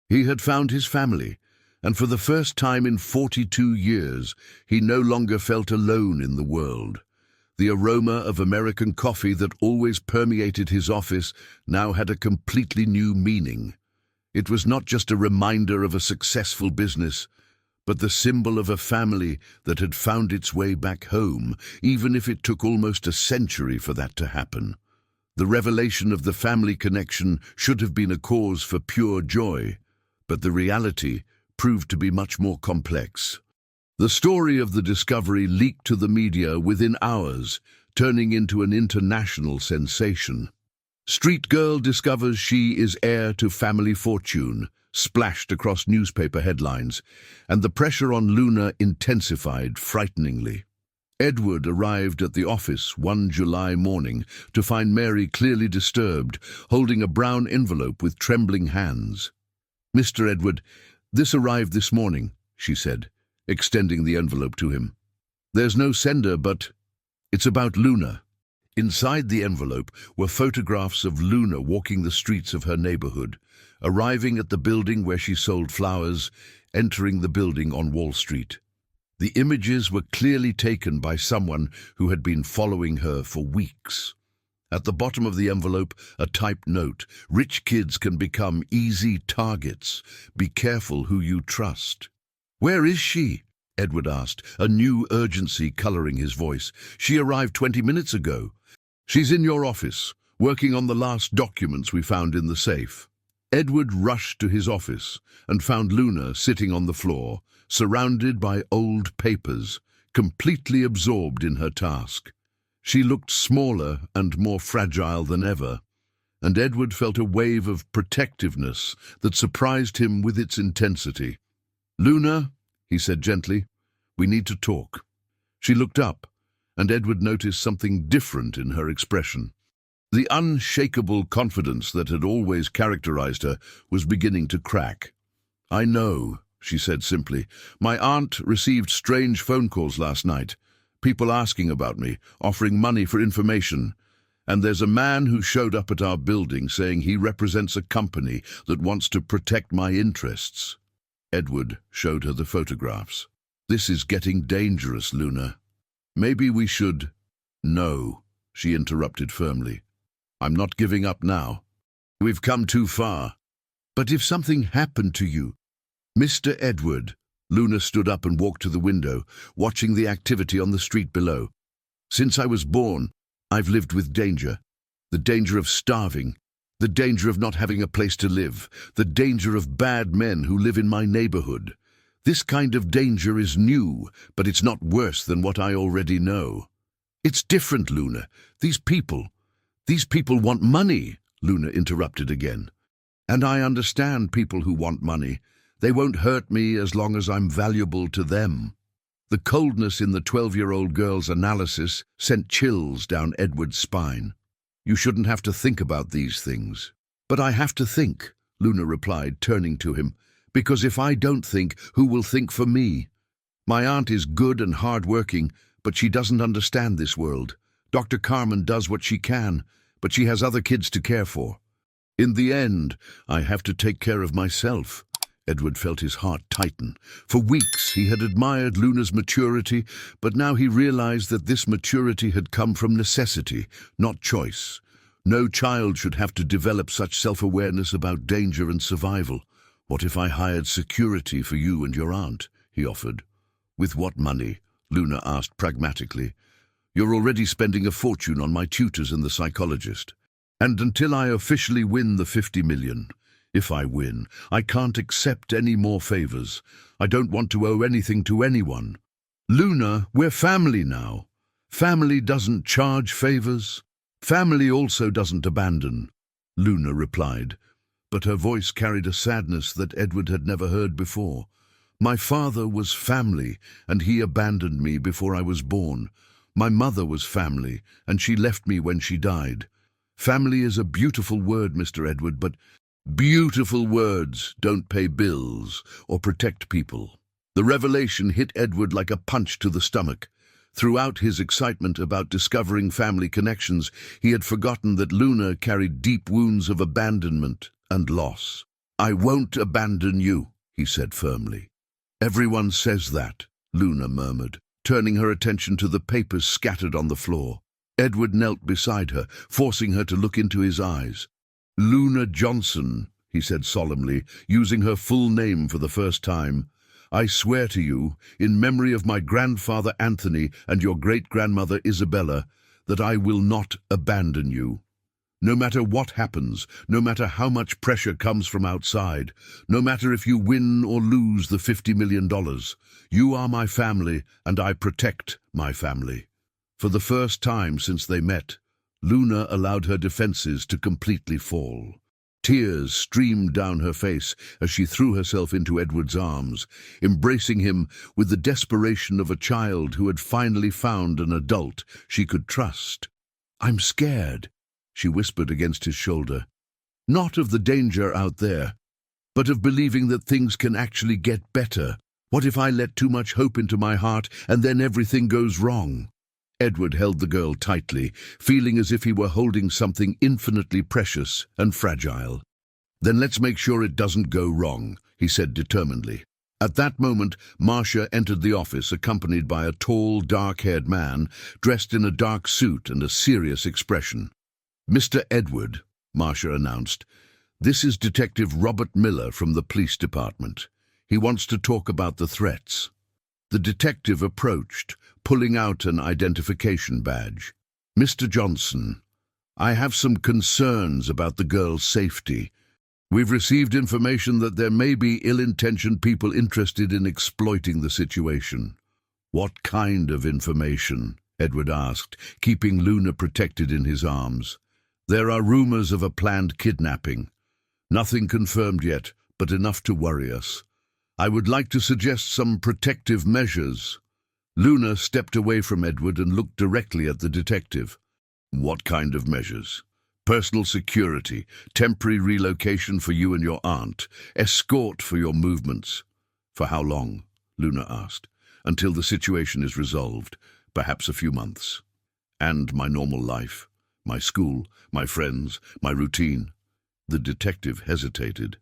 He had found his family, and for the first time in 42 years, he no longer felt alone in the world. The aroma of American coffee that always permeated his office now had a completely new meaning. It was not just a reminder of a successful business, but the symbol of a family that had found its way back home, even if it took almost a century for that to happen. The revelation of the family connection should have been a cause for pure joy, but the reality proved to be much more complex. The story of the discovery leaked to the media within hours, turning into an international sensation. "Street girl discovers she is heir to family fortune," splashed across newspaper headlines, and the pressure on Luna intensified frighteningly. Edward arrived at the office one July morning to find Mary clearly disturbed, holding a brown envelope with trembling hands. "Mr. Edward, this arrived this morning," she said, extending the envelope to him. "There's no sender, but it's about Luna." Inside the envelope were photographs of Luna walking the streets of her neighborhood, arriving at the building where she sold flowers, entering the building on Wall Street. The images were clearly taken by someone who had been following her for weeks. At the bottom of the envelope, a typed note: "Rich kids can become easy targets. Be careful who you trust." "Where is she?" Edward asked, a new urgency coloring his voice. "She arrived 20 minutes ago." "She's in your office, working on the last documents we found in the safe." Edward rushed to his office and found Luna sitting on the floor, surrounded by old papers, completely absorbed in her task. She looked smaller and more fragile than ever, and Edward felt a wave of protectiveness that surprised him with its intensity. "Luna," he said gently, "we need to talk." She looked up, and Edward noticed something different in her expression. The unshakable confidence that had always characterized her was beginning to crack. "I know," she said simply. "My aunt received strange phone calls last night. People asking about me, offering money for information. And there's a man who showed up at our building saying he represents a company that wants to protect my interests." Edward showed her the photographs. "This is getting dangerous, Luna. Maybe we should—" "No," she interrupted firmly. "I'm not giving up now. We've come too far." "But if something happened to you—" "Mr. Edward," Luna stood up and walked to the window, watching the activity on the street below. "Since I was born, I've lived with danger. The danger of starving, the danger of not having a place to live, the danger of bad men who live in my neighborhood. This kind of danger is new, but it's not worse than what I already know. It's different, Luna. These people want money, Luna interrupted again. And I understand people who want money. They won't hurt me as long as I'm valuable to them. The coldness in the 12-year-old girl's analysis sent chills down Edward's spine. You shouldn't have to think about these things. But I have to think, Luna replied, turning to him, because if I don't think, who will think for me? My aunt is good and hard-working, but she doesn't understand this world. Dr. Carmen does what she can, but she has other kids to care for. In the end, I have to take care of myself. Edward felt his heart tighten. For weeks he had admired Luna's maturity, but now he realized that this maturity had come from necessity, not choice. No child should have to develop such self-awareness about danger and survival. What if I hired security for you and your aunt? He offered. With what money? Luna asked pragmatically. You're already spending a fortune on my tutors and the psychologist. And until I officially win the 50 million, if I win, I can't accept any more favors. I don't want to owe anything to anyone. Luna, we're family now. Family doesn't charge favors. Family also doesn't abandon, Luna replied, but her voice carried a sadness that Edward had never heard before. My father was family, and he abandoned me before I was born. My mother was family, and she left me when she died. Family is a beautiful word, Mr. Edward, but beautiful words don't pay bills or protect people. The revelation hit Edward like a punch to the stomach. Throughout his excitement about discovering family connections, he had forgotten that Luna carried deep wounds of abandonment and loss. I won't abandon you, he said firmly. Everyone says that, Luna murmured, turning her attention to the papers scattered on the floor. Edward knelt beside her, forcing her to look into his eyes. Luna Johnson, he said solemnly, using her full name for the first time. I swear to you, in memory of my grandfather Anthony and your great-grandmother Isabella, that I will not abandon you. No matter what happens, no matter how much pressure comes from outside, no matter if you win or lose the $50 million, you are my family and I protect my family. For the first time since they met, Luna allowed her defenses to completely fall. Tears streamed down her face as she threw herself into Edward's arms, embracing him with the desperation of a child who had finally found an adult she could trust. I'm scared, she whispered against his shoulder. Not of the danger out there, but of believing that things can actually get better. What if I let too much hope into my heart and then everything goes wrong? Edward held the girl tightly, feeling as if he were holding something infinitely precious and fragile. Then let's make sure it doesn't go wrong, he said determinedly. At that moment, Marcia entered the office accompanied by a tall, dark-haired man dressed in a dark suit and a serious expression. Mr. Edward, Marcia announced, this is Detective Robert Miller from the police department. He wants to talk about the threats. The detective approached, pulling out an identification badge. Mr. Johnson, I have some concerns about the girl's safety. We've received information that there may be ill-intentioned people interested in exploiting the situation. What kind of information? Edward asked, keeping Luna protected in his arms. There are rumors of a planned kidnapping. Nothing confirmed yet, but enough to worry us. I would like to suggest some protective measures. Luna stepped away from Edward and looked directly at the detective. What kind of measures? Personal security, temporary relocation for you and your aunt, escort for your movements. For how long? Luna asked. Until the situation is resolved, perhaps a few months. And my normal life, my school, my friends, my routine. The detective hesitated.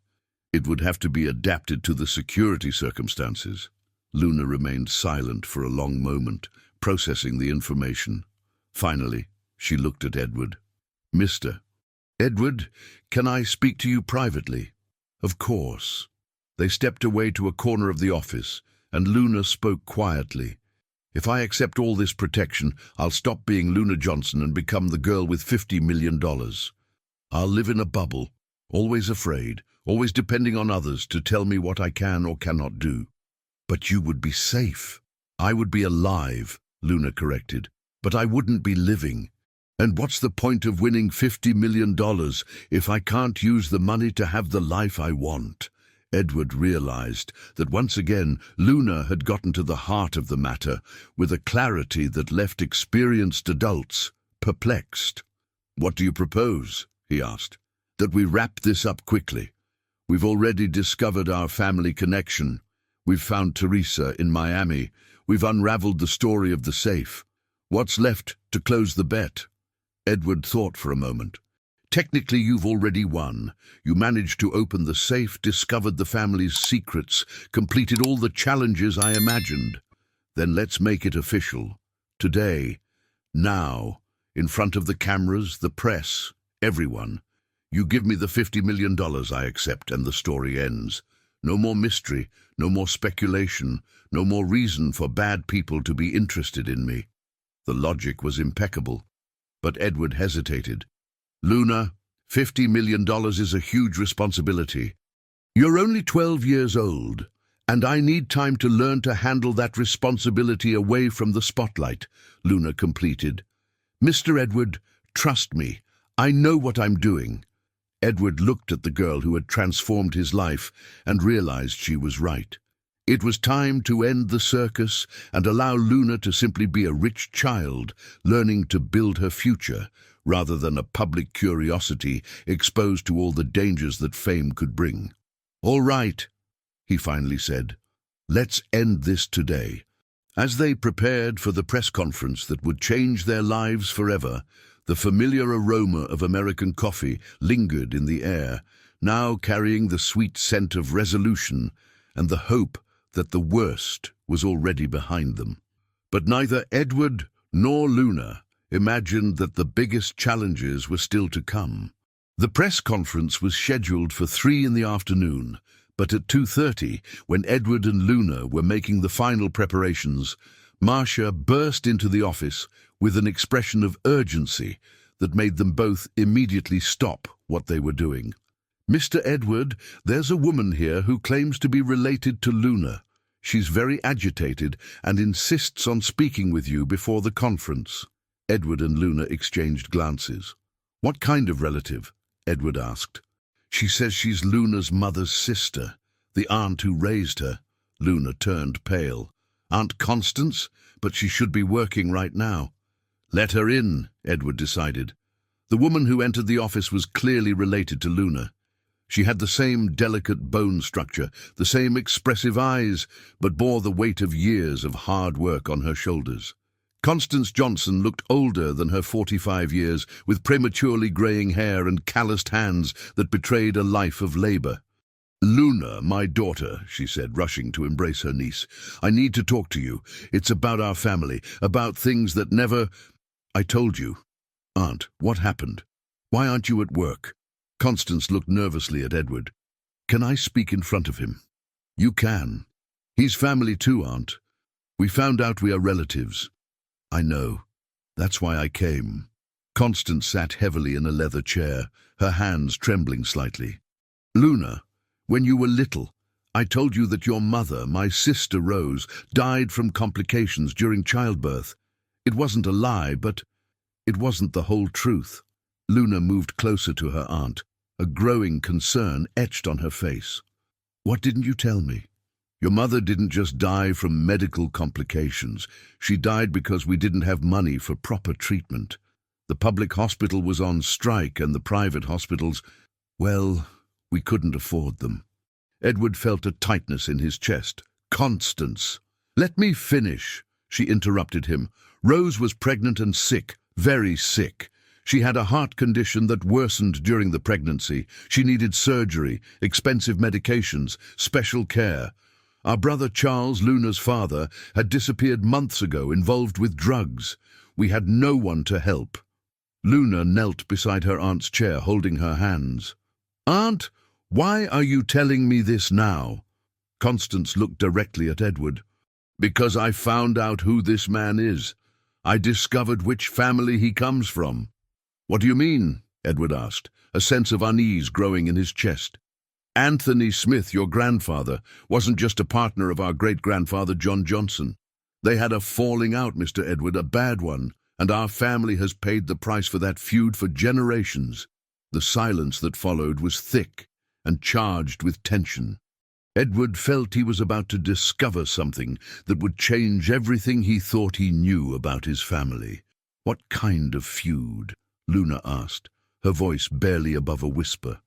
It would have to be adapted to the security circumstances. Luna remained silent for a long moment, processing the information. Finally, she looked at Edward. Mr. Edward, can I speak to you privately? Of course. They stepped away to a corner of the office, and Luna spoke quietly. If I accept all this protection, I'll stop being Luna Johnson and become the girl with $50 million. I'll live in a bubble, always afraid, always depending on others to tell me what I can or cannot do. But you would be safe. I would be alive, Luna corrected. But I wouldn't be living. And what's the point of winning $50 million if I can't use the money to have the life I want? Edward realized that once again Luna had gotten to the heart of the matter with a clarity that left experienced adults perplexed. "What do you propose?" he asked. "That we wrap this up quickly. We've already discovered our family connection. We've found Teresa in Miami. We've unraveled the story of the safe. What's left to close the bet?" Edward thought for a moment. "Technically, you've already won. You managed to open the safe, discovered the family's secrets, completed all the challenges I imagined. Then let's make it official. Today, now, in front of the cameras, the press, everyone. You give me the $50 million, I accept, and the story ends. No more mystery, no more speculation, no more reason for bad people to be interested in me." The logic was impeccable, but Edward hesitated. "Luna, $50 million is a huge responsibility. You're only 12 years old, and I need time to learn to handle that responsibility away from the spotlight," Luna completed. "Mr. Edward, trust me. I know what I'm doing." Edward looked at the girl who had transformed his life and realized she was right. It was time to end the circus and allow Luna to simply be a rich child, learning to build her future, rather than a public curiosity exposed to all the dangers that fame could bring. "All right," he finally said. "Let's end this today." As they prepared for the press conference that would change their lives forever, the familiar aroma of American coffee lingered in the air, now carrying the sweet scent of resolution and the hope that the worst was already behind them. But neither Edward nor Luna imagined that the biggest challenges were still to come. The press conference was scheduled for 3 in the afternoon, but at 2:30, when Edward and Luna were making the final preparations, Marcia burst into the office with an expression of urgency that made them both immediately stop what they were doing. "Mr. Edward, there's a woman here who claims to be related to Luna. She's very agitated and insists on speaking with you before the conference." Edward and Luna exchanged glances. "What kind of relative?" Edward asked. "She says she's Luna's mother's sister, the aunt who raised her." Luna turned pale. "Aunt Constance? But she should be working right now." "Let her in," Edward decided. The woman who entered the office was clearly related to Luna. She had the same delicate bone structure, the same expressive eyes, but bore the weight of years of hard work on her shoulders. Constance Johnson looked older than her 45 years, with prematurely graying hair and calloused hands that betrayed a life of labor. "Luna, my daughter," she said, rushing to embrace her niece. "I need to talk to you. It's about our family, about things that never—" "I told you." "Aunt, what happened? Why aren't you at work?" Constance looked nervously at Edward. "Can I speak in front of him?" "You can. He's family too, Aunt. We found out we are relatives." "I know. That's why I came." Constance sat heavily in a leather chair, her hands trembling slightly. "Luna, when you were little, I told you that your mother, my sister Rose, died from complications during childbirth. It wasn't a lie, but it wasn't the whole truth." Luna moved closer to her aunt, a growing concern etched on her face. "What didn't you tell me?" "Your mother didn't just die from medical complications. She died because we didn't have money for proper treatment. The public hospital was on strike and the private hospitals, well, we couldn't afford them." Edward felt a tightness in his chest. "Constance!" "Let me finish," she interrupted him. "Rose was pregnant and sick, very sick. She had a heart condition that worsened during the pregnancy. She needed surgery, expensive medications, special care. Our brother Charles, Luna's father, had disappeared months ago, involved with drugs. We had no one to help." Luna knelt beside her aunt's chair, holding her hands. "Aunt, why are you telling me this now?" Constance looked directly at Edward. "Because I found out who this man is. I discovered which family he comes from." "What do you mean?" Edward asked, a sense of unease growing in his chest. Anthony Smith, your grandfather, wasn't just a partner of our great-grandfather John Johnson. They had a falling out, Mr. Edward, a bad one, and our family has paid the price for that feud for generations." The silence that followed was thick and charged with tension. Edward felt he was about to discover something that would change everything he thought he knew about his family. "What kind of feud?" Luna asked, her voice barely above a whisper.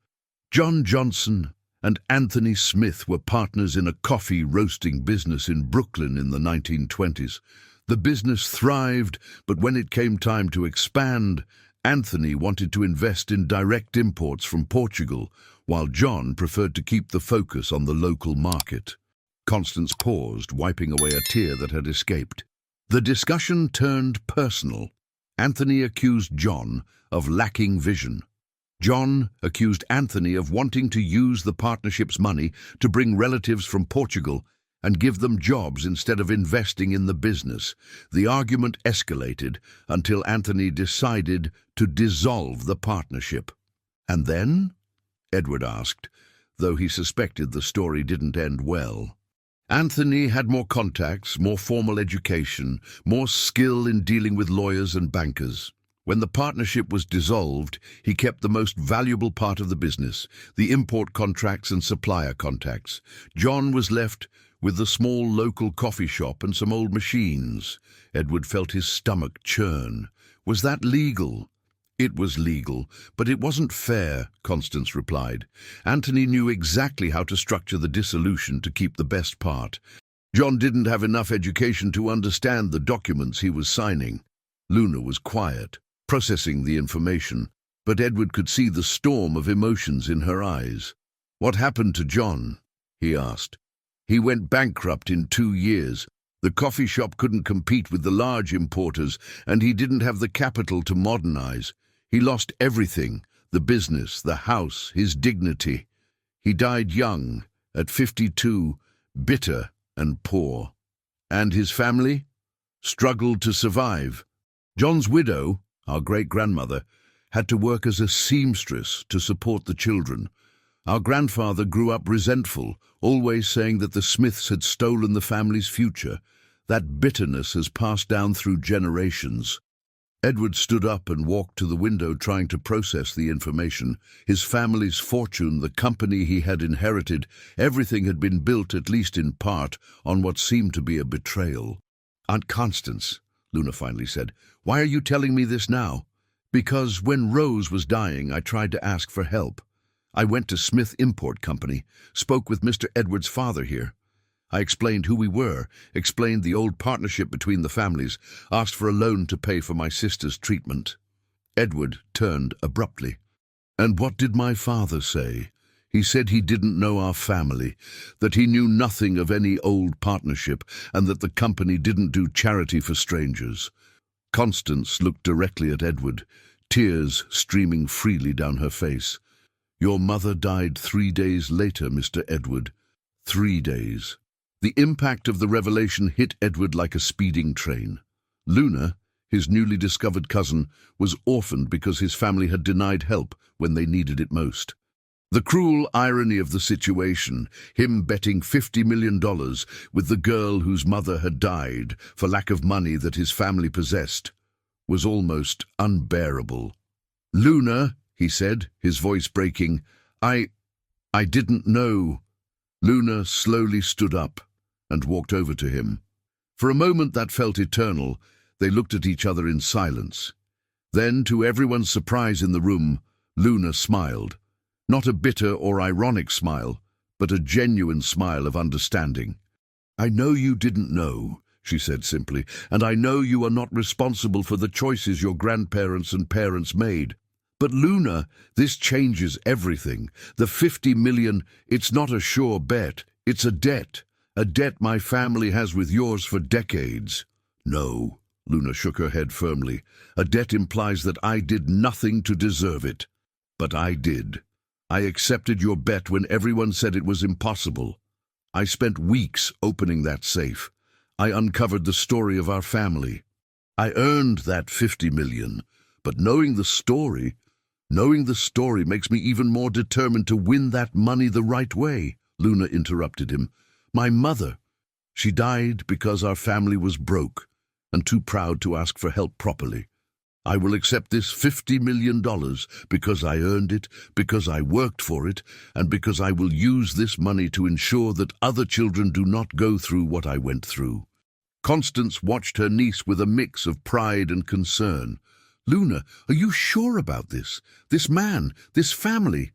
John Johnson and Anthony Smith were partners in a coffee roasting business in Brooklyn in the 1920s. The business thrived, but when it came time to expand, Anthony wanted to invest in direct imports from Portugal, while John preferred to keep the focus on the local market. Constance paused, wiping away a tear that had escaped. The discussion turned personal. Anthony accused John of lacking vision. John accused Anthony of wanting to use the partnership's money to bring relatives from Portugal and give them jobs instead of investing in the business. The argument escalated until Anthony decided to dissolve the partnership. "And then?" Edward asked, though he suspected the story didn't end well. Anthony had more contacts, more formal education, more skill in dealing with lawyers and bankers. When the partnership was dissolved, he kept the most valuable part of the business, the import contracts and supplier contacts. John was left with the small local coffee shop and some old machines. Edward felt his stomach churn. Was that legal? "It was legal, but it wasn't fair," Constance replied. Anthony knew exactly how to structure the dissolution to keep the best part. John didn't have enough education to understand the documents he was signing. Luna was quiet, processing the information, but Edward could see the storm of emotions in her eyes. "What happened to John?" he asked. "He went bankrupt in 2 years. The coffee shop couldn't compete with the large importers, and he didn't have the capital to modernize. He lost everything, the business, the house, his dignity. He died young, at 52, bitter and poor. And his family struggled to survive. John's widow, our great-grandmother, had to work as a seamstress to support the children. Our grandfather grew up resentful, always saying that the Smiths had stolen the family's future. That bitterness has passed down through generations." Edward stood up and walked to the window, trying to process the information. His family's fortune, the company he had inherited, everything had been built, at least in part, on what seemed to be a betrayal. "Aunt Constance," Luna finally said, "why are you telling me this now?" "Because when Rose was dying, I tried to ask for help. I went to Smith Import Company, spoke with Mr. Edward's father here. I explained who we were, explained the old partnership between the families, asked for a loan to pay for my sister's treatment." Edward turned abruptly. "And what did my father say?" "He said he didn't know our family, that he knew nothing of any old partnership, and that the company didn't do charity for strangers." Constance looked directly at Edward, tears streaming freely down her face. "Your mother died 3 days later, Mr. Edward. 3 days." The impact of the revelation hit Edward like a speeding train. Luna, his newly discovered cousin, was orphaned because his family had denied help when they needed it most. The cruel irony of the situation, him betting $50 million with the girl whose mother had died for lack of money that his family possessed, was almost unbearable. "Luna," he said, his voice breaking, I didn't know." Luna slowly stood up and walked over to him. For a moment that felt eternal, they looked at each other in silence. Then, to everyone's surprise in the room, Luna smiled. Not a bitter or ironic smile, but a genuine smile of understanding. "I know you didn't know," she said simply, "and I know you are not responsible for the choices your grandparents and parents made. But Luna, this changes everything. The 50 million, it's not a sure bet, it's a debt my family has with yours for decades." "No," Luna shook her head firmly. "A debt implies that I did nothing to deserve it. But I did. I accepted your bet when everyone said it was impossible. I spent weeks opening that safe. I uncovered the story of our family. I earned that 50 million, but knowing the story, Knowing the story makes me even more determined to win that money the right way, Luna interrupted him. My mother, she died because our family was broke and too proud to ask for help properly. I will accept this $50 million because I earned it, because I worked for it, and because I will use this money to ensure that other children do not go through what I went through. Constance watched her niece with a mix of pride and concern. Luna, are you sure about this? This man, this family?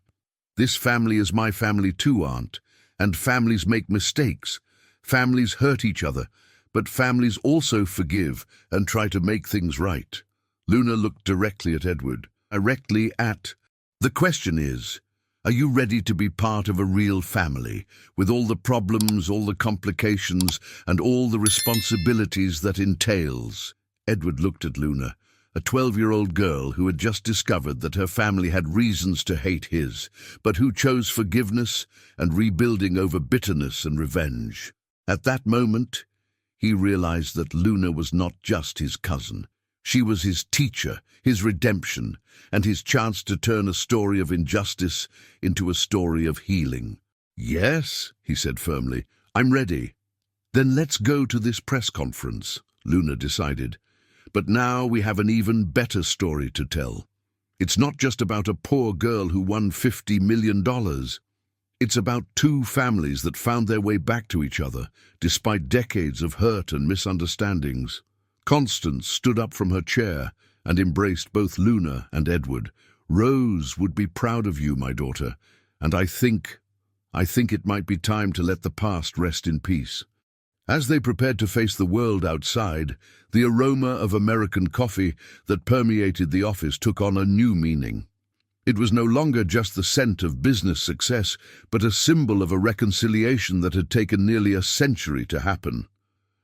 This family is my family too, Aunt. And families make mistakes. Families hurt each other, but families also forgive and try to make things right. Luna looked directly at Edward. The question is, are you ready to be part of a real family, with all the problems, all the complications, and all the responsibilities that entails? Edward looked at Luna, a 12-year-old girl who had just discovered that her family had reasons to hate his, but who chose forgiveness and rebuilding over bitterness and revenge. At that moment, he realized that Luna was not just his cousin. She was his teacher, his redemption, and his chance to turn a story of injustice into a story of healing. Yes, he said firmly, I'm ready. Then let's go to this press conference, Luna decided. But now we have an even better story to tell. It's not just about a poor girl who won $50 million. It's about two families that found their way back to each other, despite decades of hurt and misunderstandings. Constance stood up from her chair and embraced both Luna and Edward. Rose would be proud of you, my daughter, and I think it might be time to let the past rest in peace. As they prepared to face the world outside, the aroma of American coffee that permeated the office took on a new meaning. It was no longer just the scent of business success, but a symbol of a reconciliation that had taken nearly a century to happen.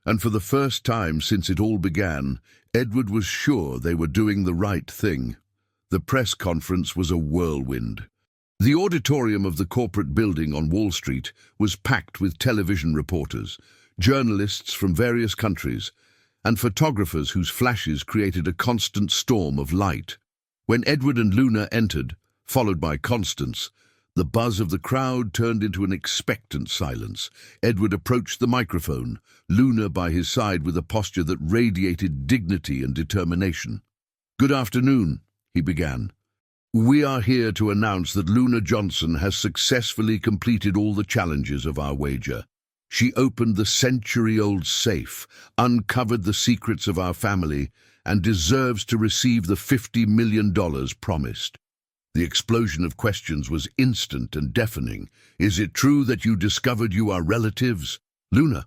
And for the first time since it all began, Edward was sure they were doing the right thing. The press conference was a whirlwind. The auditorium of the corporate building on Wall Street was packed with television reporters, journalists from various countries, and photographers whose flashes created a constant storm of light. When Edward and Luna entered, followed by Constance, the buzz of the crowd turned into an expectant silence. Edward approached the microphone, Luna by his side with a posture that radiated dignity and determination. Good afternoon, he began. We are here to announce that Luna Johnson has successfully completed all the challenges of our wager. She opened the century-old safe, uncovered the secrets of our family, and deserves to receive the $50 million promised. The explosion of questions was instant and deafening. Is it true that you discovered you are relatives? Luna,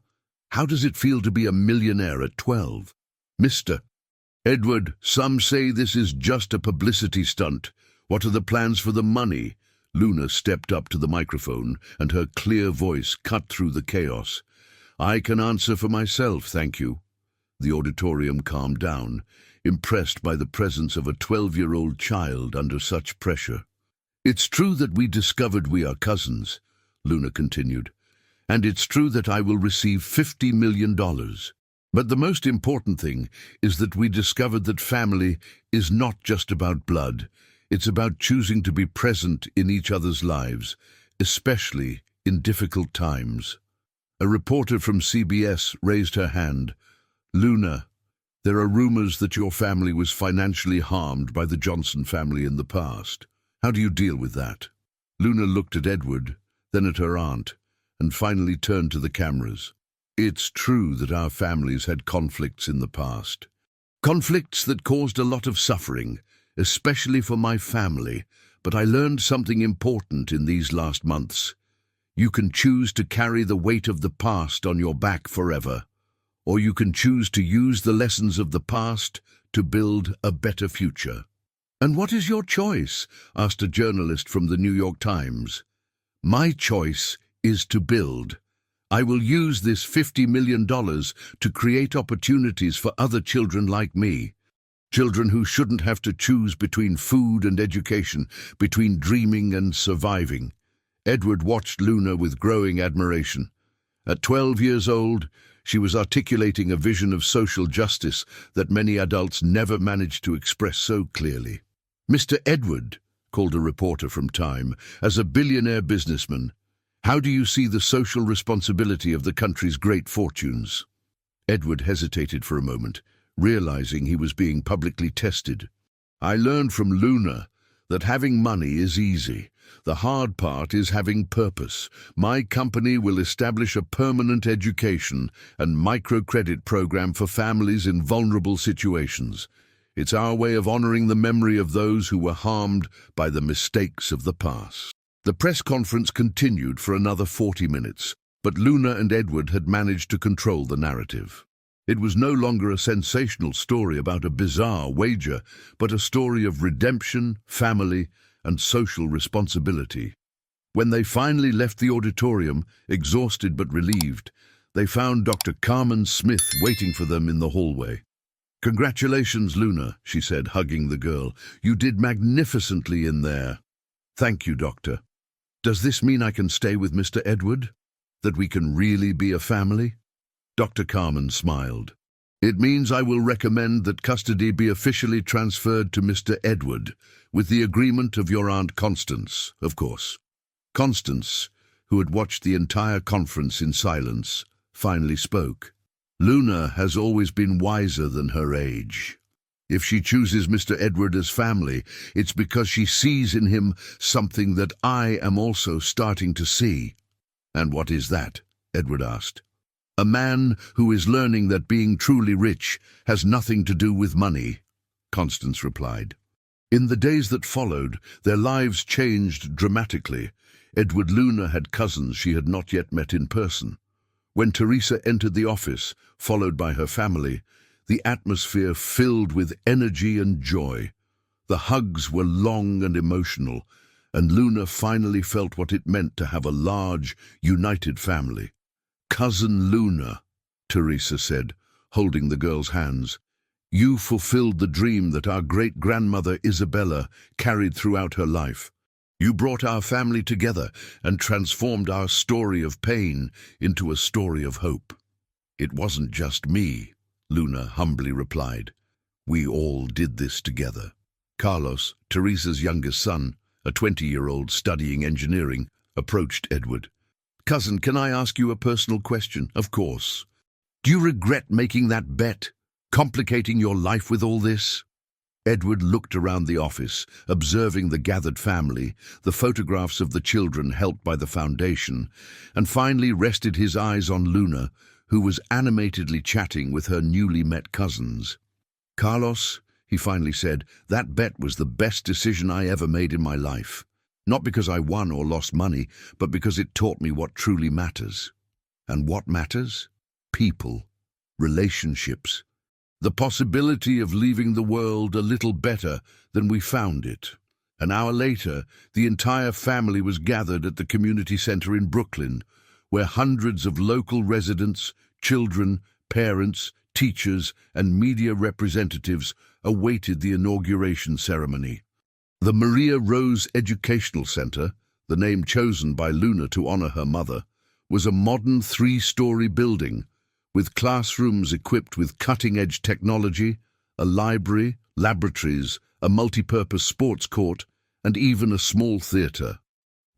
how does it feel to be a millionaire at 12? Mr. Edward, some say this is just a publicity stunt. What are the plans for the money? Luna stepped up to the microphone, and her clear voice cut through the chaos. I can answer for myself, thank you. The auditorium calmed down, impressed by the presence of a 12-year-old child under such pressure. It's true that we discovered we are cousins, Luna continued, and it's true that I will receive $50 million. But the most important thing is that we discovered that family is not just about blood. It's about choosing to be present in each other's lives, especially in difficult times. A reporter from CBS raised her hand. Luna, there are rumors that your family was financially harmed by the Johnson family in the past. How do you deal with that? Luna looked at Edward, then at her aunt, and finally turned to the cameras. It's true that our families had conflicts in the past. Conflicts that caused a lot of suffering, especially for my family, but I learned something important in these last months. You can choose to carry the weight of the past on your back forever, or you can choose to use the lessons of the past to build a better future. And what is your choice? Asked a journalist from the New York Times. My choice is to build. I will use this $50 million to create opportunities for other children like me. Children who shouldn't have to choose between food and education, between dreaming and surviving. Edward watched Luna with growing admiration. At 12 years old, she was articulating a vision of social justice that many adults never managed to express so clearly. Mr. Edward, called a reporter from Time. As a billionaire businessman, how do you see the social responsibility of the country's great fortunes? Edward hesitated for a moment, realizing he was being publicly tested. I learned from Luna that having money is easy. The hard part is having purpose. My company will establish a permanent education and microcredit program for families in vulnerable situations. It's our way of honoring the memory of those who were harmed by the mistakes of the past. The press conference continued for another 40 minutes, but Luna and Edward had managed to control the narrative. It was no longer a sensational story about a bizarre wager, but a story of redemption, family, and social responsibility. When they finally left the auditorium, exhausted but relieved, they found Dr. Carmen Smith waiting for them in the hallway. "Congratulations, Luna," she said, hugging the girl. "You did magnificently in there." "Thank you, Doctor. Does this mean I can stay with Mr. Edward? That we can really be a family?" Dr. Carmen smiled. "It means I will recommend that custody be officially transferred to Mr. Edward, with the agreement of your Aunt Constance, of course." Constance, who had watched the entire conference in silence, finally spoke. "Luna has always been wiser than her age. If she chooses Mr. Edward as family, it's because she sees in him something that I am also starting to see." "And what is that?" Edward asked. "A man who is learning that being truly rich has nothing to do with money," Constance replied. In the days that followed, their lives changed dramatically. Edward Luna had cousins she had not yet met in person. When Teresa entered the office, followed by her family, the atmosphere filled with energy and joy. The hugs were long and emotional, and Luna finally felt what it meant to have a large, united family. "Cousin Luna," Teresa said, holding the girl's hands, "you fulfilled the dream that our great-grandmother Isabella carried throughout her life. You brought our family together and transformed our story of pain into a story of hope." "It wasn't just me," Luna humbly replied. "We all did this together." Carlos, Teresa's youngest son, a 20-year-old studying engineering, approached Edward. "Cousin, can I ask you a personal question?" "Of course." "Do you regret making that bet, complicating your life with all this?" Edward looked around the office, observing the gathered family, the photographs of the children helped by the foundation, and finally rested his eyes on Luna, who was animatedly chatting with her newly met cousins. "Carlos," he finally said, "that bet was the best decision I ever made in my life. Not because I won or lost money, but because it taught me what truly matters." "And what matters?" "People, relationships, the possibility of leaving the world a little better than we found it." An hour later, the entire family was gathered at the community center in Brooklyn, where hundreds of local residents, children, parents, teachers, and media representatives awaited the inauguration ceremony. The Maria Rose Educational Center, the name chosen by Luna to honor her mother, was a modern 3-story building with classrooms equipped with cutting-edge technology, a library, laboratories, a multi-purpose sports court, and even a small theater.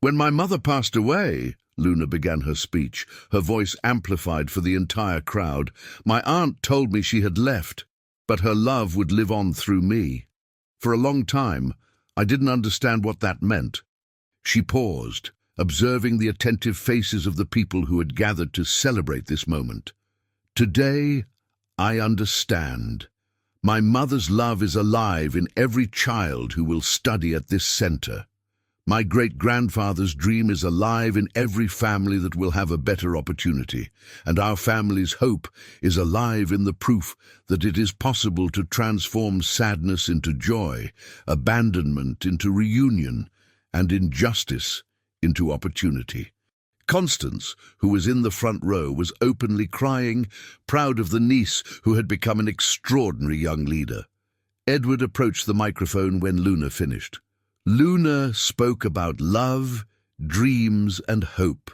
"When my mother passed away," Luna began her speech, her voice amplified for the entire crowd, "my aunt told me she had left, but her love would live on through me. For a long time, I didn't understand what that meant." She paused, observing the attentive faces of the people who had gathered to celebrate this moment. "Today, I understand. My mother's love is alive in every child who will study at this center. My great-grandfather's dream is alive in every family that will have a better opportunity, and our family's hope is alive in the proof that it is possible to transform sadness into joy, abandonment into reunion, and injustice into opportunity." Constance, who was in the front row, was openly crying, proud of the niece who had become an extraordinary young leader. Edward approached the microphone when Luna finished. "Luna spoke about love, dreams, and hope.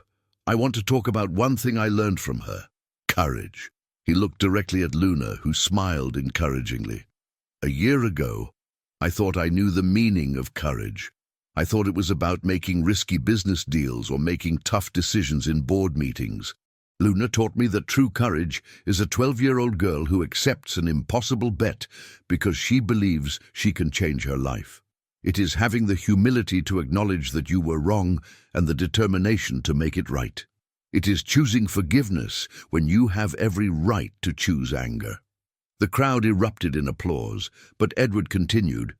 I want to talk about one thing I learned from her: courage." He looked directly at Luna, who smiled encouragingly. "A year ago, I thought I knew the meaning of courage, I thought it was about making risky business deals or making tough decisions in board meetings. Luna taught me that true courage is a 12-year-old girl who accepts an impossible bet because she believes she can change her life. It is having the humility to acknowledge that you were wrong and the determination to make it right. It is choosing forgiveness when you have every right to choose anger. The crowd erupted in applause, but Edward continued,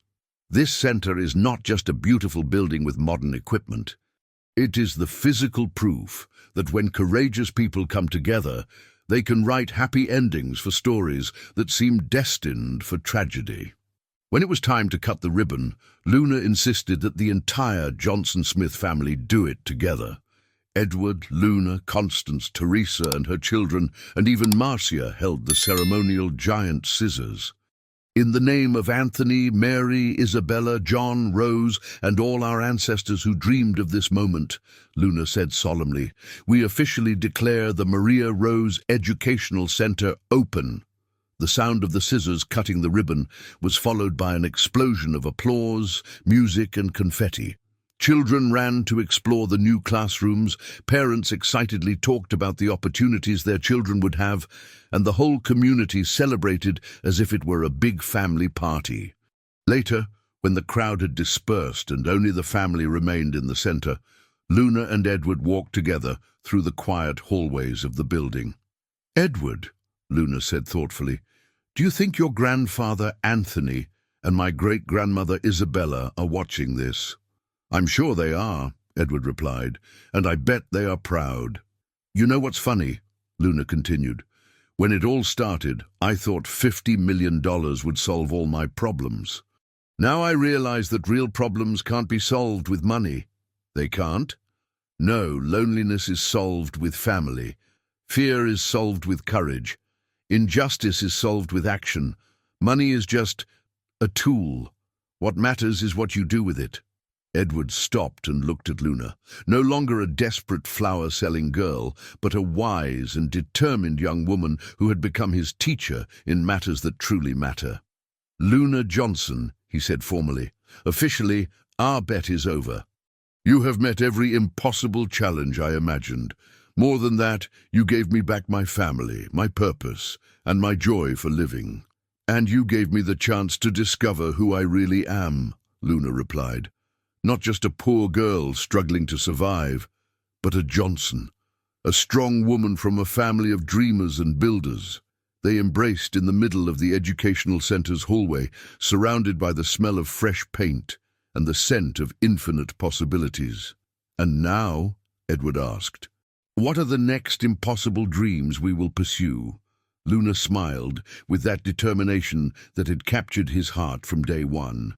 "This center is not just a beautiful building with modern equipment. It is the physical proof that when courageous people come together, they can write happy endings for stories that seem destined for tragedy." When it was time to cut the ribbon, Luna insisted that the entire Johnson-Smith family do it together. Edward, Luna, Constance, Teresa and her children, and even Marcia held the ceremonial giant scissors. "In the name of Anthony, Mary, Isabella, John, Rose, and all our ancestors who dreamed of this moment," Luna said solemnly, "we officially declare the Maria Rose Educational Center open." The sound of the scissors cutting the ribbon was followed by an explosion of applause, music, and confetti. Children ran to explore the new classrooms, parents excitedly talked about the opportunities their children would have, and the whole community celebrated as if it were a big family party. Later, when the crowd had dispersed and only the family remained in the center, Luna and Edward walked together through the quiet hallways of the building. "Edward," Luna said thoughtfully, "do you think your grandfather Anthony and my great-grandmother Isabella are watching this?" "I'm sure they are," Edward replied, "and I bet they are proud." "You know what's funny?" Luna continued. "When it all started, I thought $50 million would solve all my problems. Now I realize that real problems can't be solved with money." "They can't?" "No, loneliness is solved with family. Fear is solved with courage. Injustice is solved with action. Money is just a tool. What matters is what you do with it." Edward stopped and looked at Luna, no longer a desperate flower-selling girl, but a wise and determined young woman who had become his teacher in matters that truly matter. "Luna Johnson," he said formally, "officially, our bet is over. You have met every impossible challenge I imagined. More than that, you gave me back my family, my purpose, and my joy for living. And you gave me the chance to discover who I really am," Luna replied. "Not just a poor girl struggling to survive, but a Johnson, a strong woman from a family of dreamers and builders." They embraced in the middle of the educational center's hallway, surrounded by the smell of fresh paint and the scent of infinite possibilities. "And now," Edward asked, "what are the next impossible dreams we will pursue?" Luna smiled with that determination that had captured his heart from day one.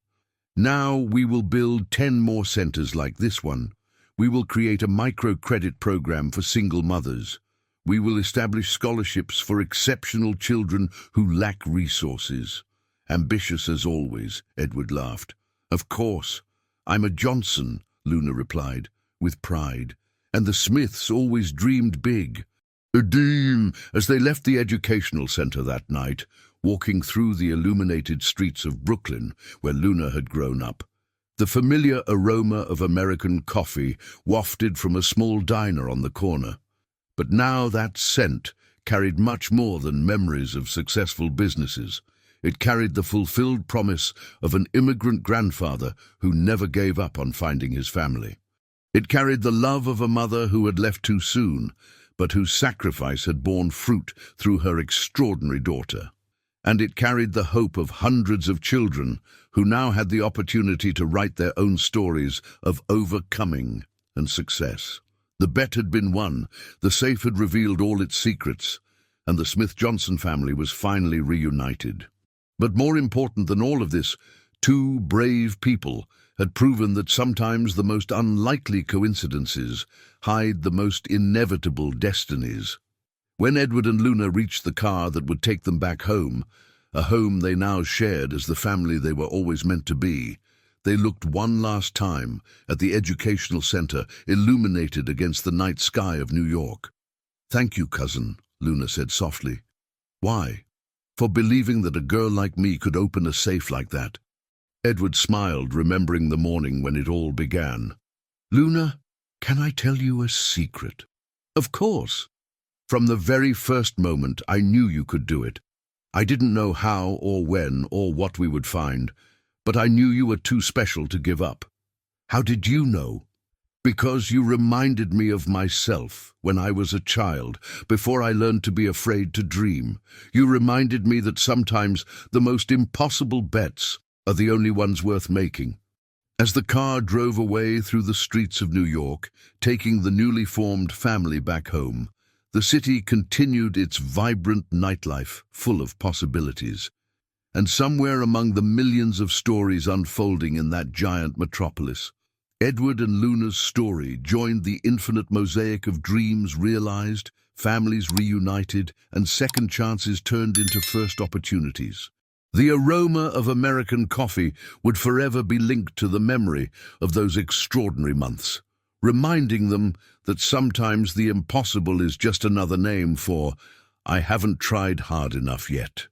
"Now we will build 10 more centers like this one. We will create a microcredit program for single mothers. We will establish scholarships for exceptional children who lack resources." "Ambitious as always," Edward laughed. "Of course. I'm a Johnson," Luna replied, with pride. "And the Smiths always dreamed big." As they left the educational center that night, walking through the illuminated streets of Brooklyn, where Luna had grown up, the familiar aroma of American coffee wafted from a small diner on the corner. But now that scent carried much more than memories of successful businesses. It carried the fulfilled promise of an immigrant grandfather who never gave up on finding his family. It carried the love of a mother who had left too soon, but whose sacrifice had borne fruit through her extraordinary daughter. And it carried the hope of hundreds of children who now had the opportunity to write their own stories of overcoming and success. The bet had been won, the safe had revealed all its secrets, and the Smith-Johnson family was finally reunited. But more important than all of this, 2 brave people had proven that sometimes the most unlikely coincidences hide the most inevitable destinies. When Edward and Luna reached the car that would take them back home, a home they now shared as the family they were always meant to be, they looked one last time at the educational center illuminated against the night sky of New York. "Thank you, cousin," Luna said softly. "Why?" "For believing that a girl like me could open a safe like that." Edward smiled, remembering the morning when it all began. "Luna, can I tell you a secret?" "Of course." "From the very first moment, I knew you could do it. I didn't know how or when or what we would find, but I knew you were too special to give up." "How did you know?" "Because you reminded me of myself when I was a child, before I learned to be afraid to dream. You reminded me that sometimes the most impossible bets are the only ones worth making." As the car drove away through the streets of New York, taking the newly formed family back home, the city continued its vibrant nightlife, full of possibilities. And somewhere among the millions of stories unfolding in that giant metropolis, Edward and Luna's story joined the infinite mosaic of dreams realized, families reunited, and second chances turned into first opportunities. The aroma of American coffee would forever be linked to the memory of those extraordinary months, reminding them that sometimes the impossible is just another name for "I haven't tried hard enough yet."